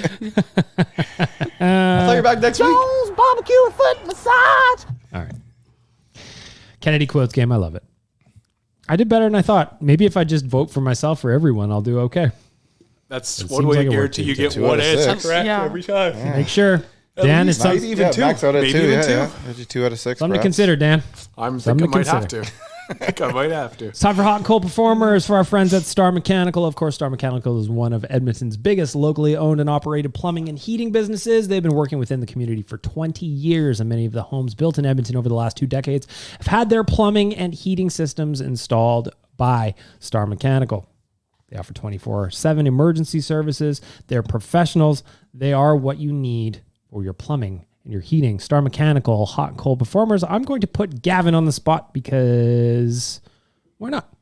thought you're back next week. Jones barbecue and foot massage. All right. Kennedy quotes game. I love it. I did better than I thought. Maybe if I just vote for myself for everyone, I'll do okay. That's It one seems way like to it guarantee worked. you get 2 one out of answer 6. correct Yeah. every time. Make sure. Dan, it's Maybe something, even Yeah, 2. max out at Maybe 2. even Yeah, 2. yeah. 2 out of 6. something to perhaps. consider, Dan. I'm Something thinking to might have to. I think I might have to. It's time for hot and cold performers for our friends at Star Mechanical. Of course, Star Mechanical is one of Edmonton's biggest locally owned and operated plumbing and heating businesses. They've been working within the community for 20 years, and many of the homes built in Edmonton over the last 2 decades have had their plumbing and heating systems installed by Star Mechanical. They offer 24/7 emergency services. They're professionals. They are what you need for your plumbing and your heating. Star Mechanical, hot and cold performers. I'm going to put Gavin on the spot because why not?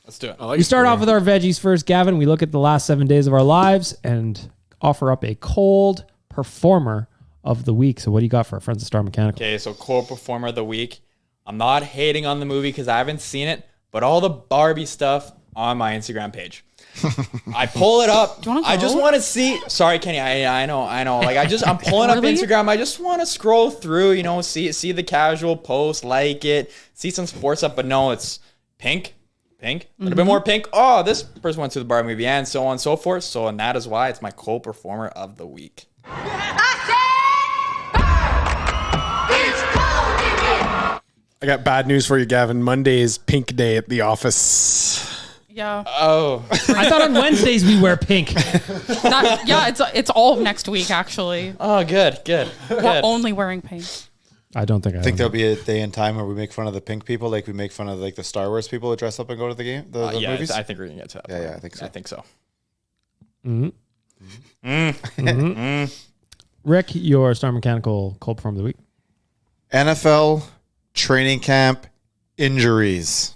Let's do it. We start off with our veggies first, Gavin. We look at the last 7 days of our lives and offer up a cold performer of the week. So what do you got for our friends at Star Mechanical? Okay, so cold performer of the week. I'm not hating on the movie because I haven't seen it, but all the Barbie stuff on my Instagram page. I pull it up. I just want to see. Sorry, Kenny. I know. Like I'm pulling up Instagram. I just want to scroll through. See the casual post, like it, see some sports stuff. But no, it's pink, a little bit more pink. Oh, this person went to the Barbie movie, and so on and so forth. So, and that is why it's my cold performer of the week. I got bad news for you, Gavin. Monday is pink day at the office. Yeah. Oh, I thought on Wednesdays we wear pink. It's all of next week, actually. Oh, good. We're only wearing pink. I don't think I think there'll be a day and time where we make fun of the pink people, like we make fun of like the Star Wars people who dress up and go to the game, the movies. I think we're gonna get to that. Yeah, I think so. I think so. Rick, your Star Mechanical cold performer of the week. NFL training camp injuries.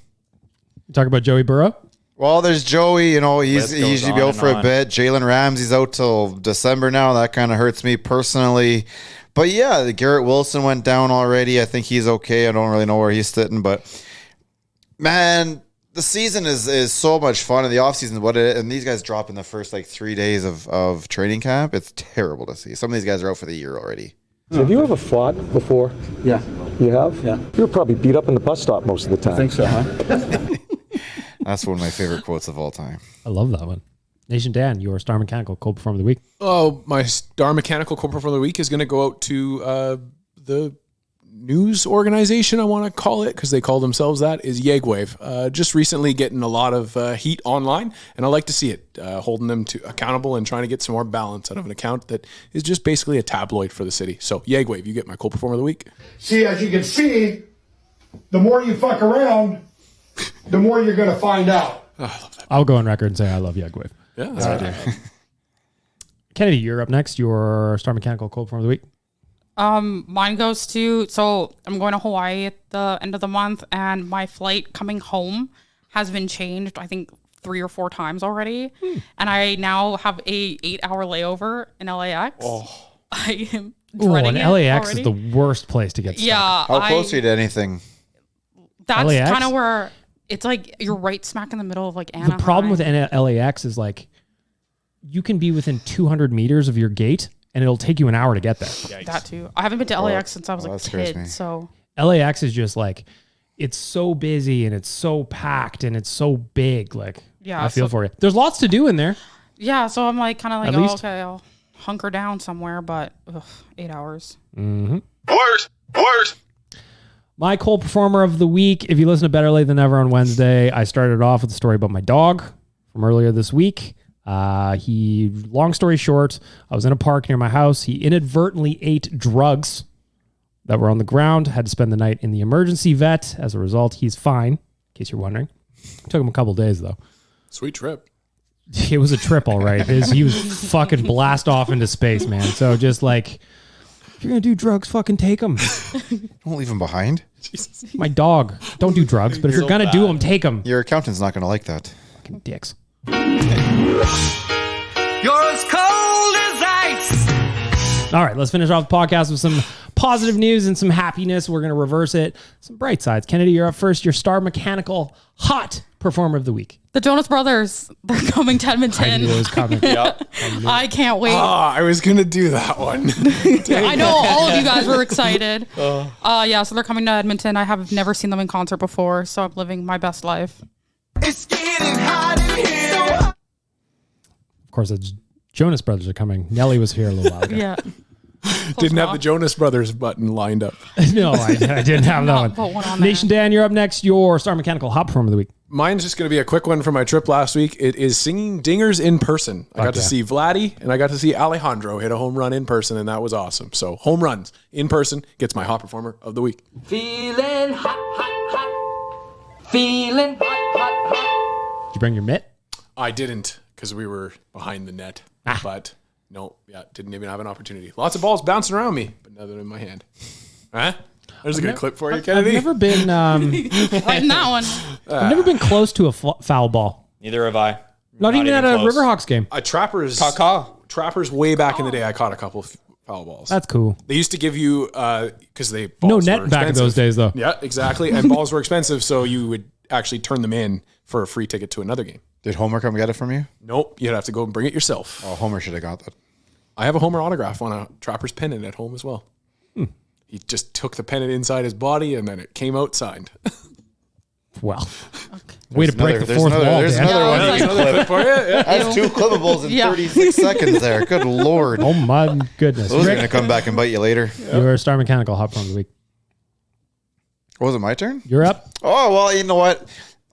You talk about Joey Burrow? Well, there's Joey. He's List goes usually be on out for a and bit. Jalen Ramsey's out till December now. That kind of hurts me personally. But yeah, Garrett Wilson went down already. I think he's okay. I don't really know where he's sitting, but man, the season is so much fun in the offseason. And these guys drop in the first 3 days of training camp. It's terrible to see. Some of these guys are out for the year already. So have you ever fought before? Yeah. You have? Yeah. You were probably beat up in the bus stop most of the time. I think so, huh? That's one of my favorite quotes of all time. I love that one. Nation Dan, your Star Mechanical cold performer of the week. Oh, my Star Mechanical cold performer of the week is going to go out to the news organization, I want to call it, because they call themselves that, is Yegwave. Just recently getting a lot of heat online, and I like to see it, holding them accountable and trying to get some more balance out of an account that is just basically a tabloid for the city. So Yegwave, you get my cold performer of the week. See, as you can see, the more you fuck around, the more you're going to find out. Oh, I love that. I'll go on record and say I love Yegwave. Yeah, that's what I do. Kennedy, you're up next. Your Star Mechanical cold performer of the week. Mine goes to, so I'm going to Hawaii at the end of the month, and my flight coming home has been changed, I think 3 or 4 times already. And I now have a 8-hour layover in LAX. Oh. I am dreading and it LAX already. is the worst place to get stuck. Yeah. How close are you to anything? That's LAX? kind of where it's you're right smack in the middle of Anaheim. The problem with LAX is you can be within 200 meters of your gate and it'll take you an hour to get there. Yikes. that too. I haven't been to LAX since I was a that scares me. kid. So LAX is just it's so busy and it's so packed and it's so big. Yeah, I feel for you. There's lots to do in there. yeah, so I'm kind of At least. okay, I'll hunker down somewhere, but 8 hours. Worse. My cold performer of the week. If you listen to Better Late Than Never on Wednesday, I started off with a story about my dog from earlier this week. Long story short, I was in a park near my house. He inadvertently ate drugs that were on the ground, had to spend the night in the emergency vet. As a result, he's fine, in case you're wondering. It took him a couple days, though. Sweet trip. It was a trip, all right. He was fucking blast off into space, man. So just if you're going to do drugs, fucking take them. Don't leave him behind. Jesus. My dog. Don't do drugs, but if you're going to do them, take them. Your accountant's not going to like that. Fucking dicks. You're as cold as ice. All right, let's finish off the podcast with some positive news and some happiness. We're going to reverse it. Some bright sides. Kennedy, you're up first. Your Star Mechanical hot performer of the week. The Jonas Brothers, they're coming to Edmonton. I knew it was coming. I can't wait. I was going to do that one. I know all of you guys were excited. So they're coming to Edmonton. I have never seen them in concert before, so I'm living my best life. It's getting hot in here. Of course, the Jonas Brothers are coming. Nelly was here a little while ago. Yeah. Didn't have the Jonas Brothers button lined up. No, I didn't have that Put one on Nation Dan, you're up next. Your Star Mechanical Hot Performer of the Week. Mine's just going to be a quick one from my trip last week. It is singing dingers in person. I got to see Vladdy and I got to see Alejandro hit a home run in person, and that was awesome. So home runs in person gets my Hot Performer of the Week. Feeling hot, hot, hot. Feeling hot, hot, hot. Did you bring your mitt? I didn't because we were behind the net. But no, didn't even have an opportunity. Lots of balls bouncing around me, but nothing in my hand. Huh? There's a good clip for you, Kennedy. I've never been Writing that one. I've never been close to a foul ball. Neither have I. Not even at a close. Riverhawks game. Trappers way back in the day, I caught a couple of foul balls. That's cool. They used to give you because they No balls net were back in expensive. those days, though. Yeah, exactly. And balls were expensive, so you would actually turn them in for a free ticket to another game. Did Homer come get it from you? Nope, you'd have to go and bring it yourself. Oh, Homer should have got that. I have a Homer autograph on a Trapper's pennant at home as well. He just took the pennant inside his body and then it came out signed. Well, way to break the there's fourth another- wall, there's Dan. another one. I was like- Another clip for you? Yeah. That's 2 clippables in Yeah. 36 seconds there. Good Lord. Oh my goodness. Those are Rick, going to come back and bite you later. your Star Mechanical Hot Performer of the Week. Was it my turn? You're up. Oh, well, you know what?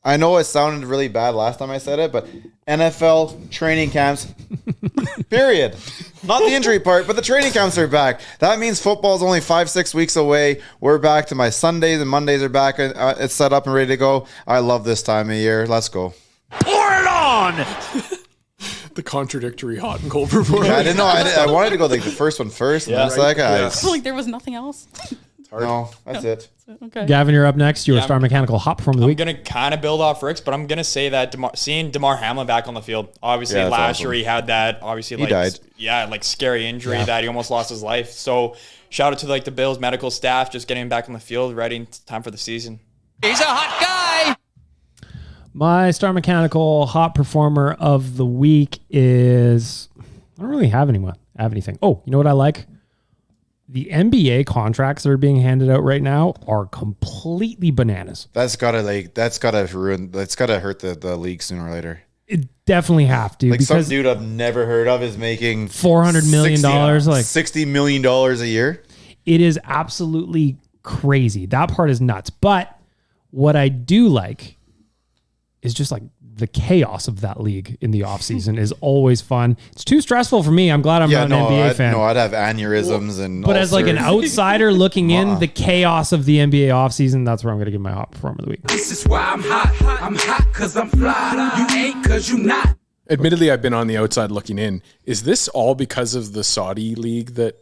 I know it sounded really bad last time I said it, but NFL training camps, period. Not the injury part, but the training camps are back. That means football's only 5-6 weeks away. We're back to my Sundays and Mondays are back. It's set up and ready to go. I love this time of year. Let's go. Pour it on! The contradictory hot and cold performance. I didn't know. I wanted to go like the first one first. And it's like, I feel like there was nothing else. no, that's it. Okay. Gavin, you're up next. Your Star Mechanical Hot Performer of the I'm Week. going to kind of build off Rick's, but I'm going to say that seeing DeMar Hamlin back on the field, obviously Yeah, that's last awesome. year he had that, obviously, He died. like scary injury that he almost lost his life. So shout out to the Bills medical staff, just getting him back on the field, ready in time for the season. He's a hot guy! My Star Mechanical Hot Performer of the Week is... I don't really have anything. Oh, you know what I like? The NBA contracts that are being handed out right now are completely bananas. That's gotta hurt the league sooner or later. It definitely have to, Like some because dude I've never heard of is making $400 million, like $60 million a year. it is absolutely crazy. That part is nuts. But what I do like is just like the chaos of that league in the offseason is always fun. It's too stressful for me. I'm glad I'm not an NBA fan. I'd have aneurysms and. But as like an ulcers. outsider looking in, the chaos of the NBA offseason, that's where I'm going to give my Hot Performer of the Week. This is why I'm hot. I'm hot cause I'm fly. You ain't cause you not. Admittedly, I've been on the outside looking in. Is this all because of the Saudi league that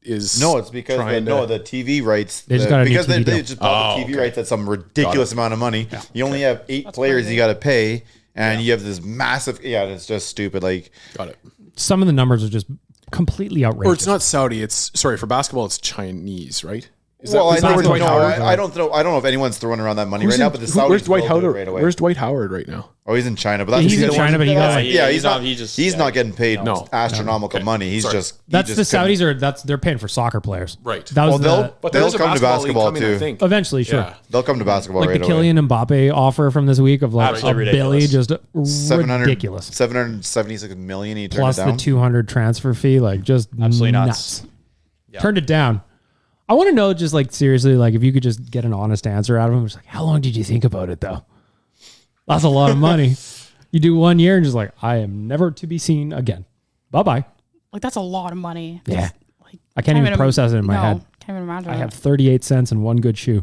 is? No, it's because the TV rights. They just got a new because TV they deal. just bought the TV rights at some ridiculous amount of money. Yeah. You only have 8 players you got to pay, and you have this massive. Yeah, it's just stupid. Like, Got it. Some of the numbers are just completely outrageous. Or it's not Saudi. It's for basketball. It's Chinese, right? well, I know. Dwight Howard? I don't know if anyone's throwing around that money right now, but the Saudis where's Dwight will do it Howard? right away. Where's Dwight Howard right now? Oh, he's in China, but that's He's in China, but he got like, he's not getting paid astronomical money. He's just that's he the just couldn't- Saudis are they're paying for soccer players. Right. That was But they'll there's a come to basketball basketball league coming, I too. think. eventually, sure. Yeah. They'll come to basketball Like right the away. Kylian Mbappe offer from this week of like Absolutely a billy, just 700 ridiculous. 776 million. He turned Plus it down. the 200 transfer fee, like just Absolutely nuts. nuts. Turned it down. I want to know, just like seriously, like if you could just get an honest answer out of him. Just like, how long did you think about it though? That's a lot of money. You do 1 year and just like, I am never to be seen again. Bye bye. Like that's a lot of money. Yeah. Like, I can't even process it in my head. Can't even imagine. I have 38 cents and one good shoe.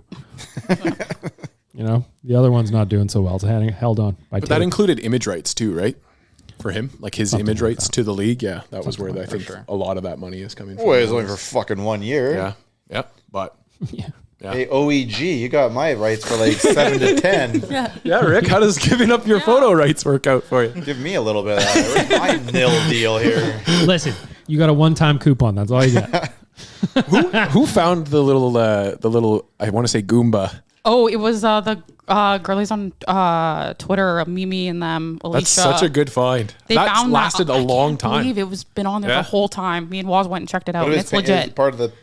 You know, the other one's not doing so well. It's held on by But that tape. included image rights too, right? For him, like his Something image like rights that. to the league. Yeah, that was where I think a lot of that money is coming from. Boy, it's only for fucking 1 year. Yeah. Yep. But Yeah. Hey, OEG, you got my rights for like 7 to 10. yeah, Rick, how does giving up your photo rights work out for you? Give me a little bit of that. Where's my nil deal here? Listen, you got a one-time coupon. That's all you get. Who found the little I want to say Goomba? Oh, it was the girlies on Twitter, Mimi and them. Alicia. That's such a good find. They That found lasted that. a long I time. can't believe it was been on there Yeah. the whole time. Me and Waz went and checked it out. But And it it's was legit. part of the.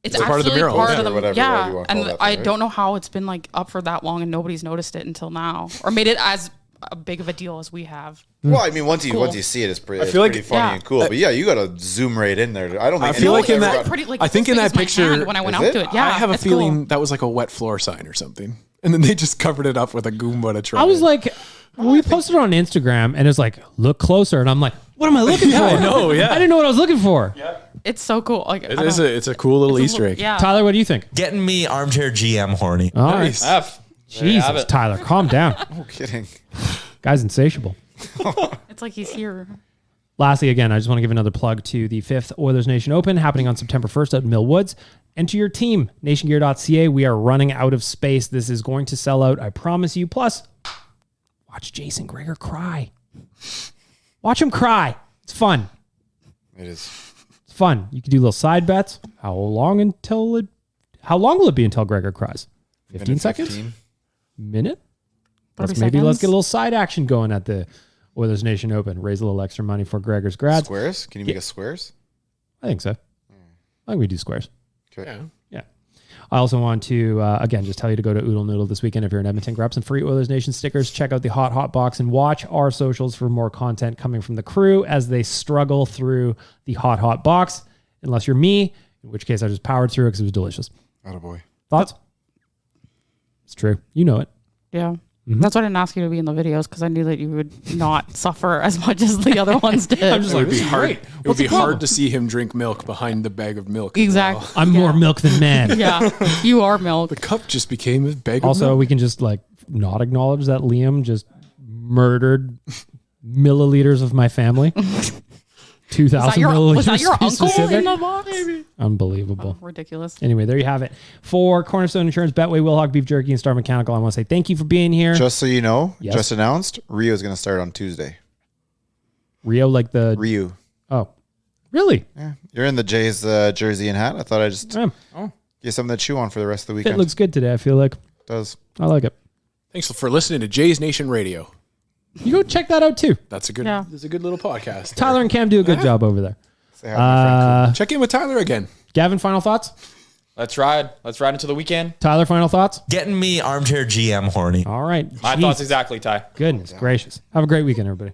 It's part of the actually mural, part yeah. of the Or whatever you yeah. wanna call And that I thing, right? don't know how it's been like up for that long and nobody's noticed it until now, or made it as a big of a deal as we have. Well, I mean, once you Cool. see it, it's pretty, I feel pretty like- funny Yeah. and cool. But yeah, you got to zoom right in there. I don't think I feel like in anyone's ever that, gotten- Pretty, like, I think as in big that as my picture, hand when I went Is out it? to it. Yeah, I have a it's feeling cool. that was like a wet floor sign or something. And then they just covered it up with a Goomba to try. I was like, we posted it on Instagram, and it's like, look closer, and I'm like, what am I looking for? I know, yeah. I didn't know what I was looking for. It's so cool. Like, I it's don't- a cool little it's a Easter egg. Yeah. Tyler, what do you think? Getting me armchair GM horny. All right. Nice. F. There you have Jesus, it. Tyler, calm down. No kidding. Guy's insatiable. It's like he's here. Lastly, again, I just want to give another plug to the 5th Oilers Nation Open happening on September 1st at Mill Woods. Enter your team, nationgear.ca. We are running out of space. This is going to sell out, I promise you. Plus, watch Jason Gregor cry. Watch him cry. It's fun. It is. It's fun. You can do little side bets. How long will it be until Gregor cries? 15 Minute seconds? 15. Minute? 30 Let's seconds. get a little side action going at the Oilers Nation Open. Raise a little extra money for Gregor's grads. Squares? Can you make a squares? I think so. I think we do squares. Okay. Yeah. I also want to, again, just tell you to go to Oodle Noodle this weekend if you're in Edmonton. Grab some free Oilers Nation stickers. Check out the Hot Box and watch our socials for more content coming from the crew as they struggle through the Hot Box. Unless you're me, in which case I just powered through it because it was delicious. Attaboy. Thoughts? It's true. You know it. Yeah. That's why I didn't ask you to be in the videos because I knew that you would not suffer as much as the other ones did. I'm just It like, would be this is hard. great. It would What's be the problem? hard to see him drink milk behind the bag of milk. as Exactly. well. I'm more milk than man. Yeah, you are milk. The cup just became a bag of Also, milk. we can just like not acknowledge that Liam just murdered milliliters of my family. 2,000 milliliters. Was that your to be uncle specific. in the box? Unbelievable. Ridiculous. Anyway, there you have it. For Cornerstone Insurance, Betway, Wilhawk Beef Jerky, and Star Mechanical, I want to say thank you for being here. Just so you know, Yes. just announced, Rio is going to start on Tuesday. Rio, like the... Ryu. Oh, really? Yeah. You're in the Jays jersey and hat. I thought I'd just Yeah. get something to chew on for the rest of the Fit weekend. looks good today, I feel like. Does. I like it. Thanks for listening to Jays Nation Radio. You go check that out too. That's a good. Yeah. That's a good little podcast. Tyler and Cam do a good job over there. Say hi to my friend Coop. Check in with Tyler again. Gavin, final thoughts? Let's ride. Let's ride into the weekend. Tyler, final thoughts? Getting me armchair GM horny. All right. My Jeez. thoughts exactly, Ty. Goodness gracious. Have a great weekend, everybody.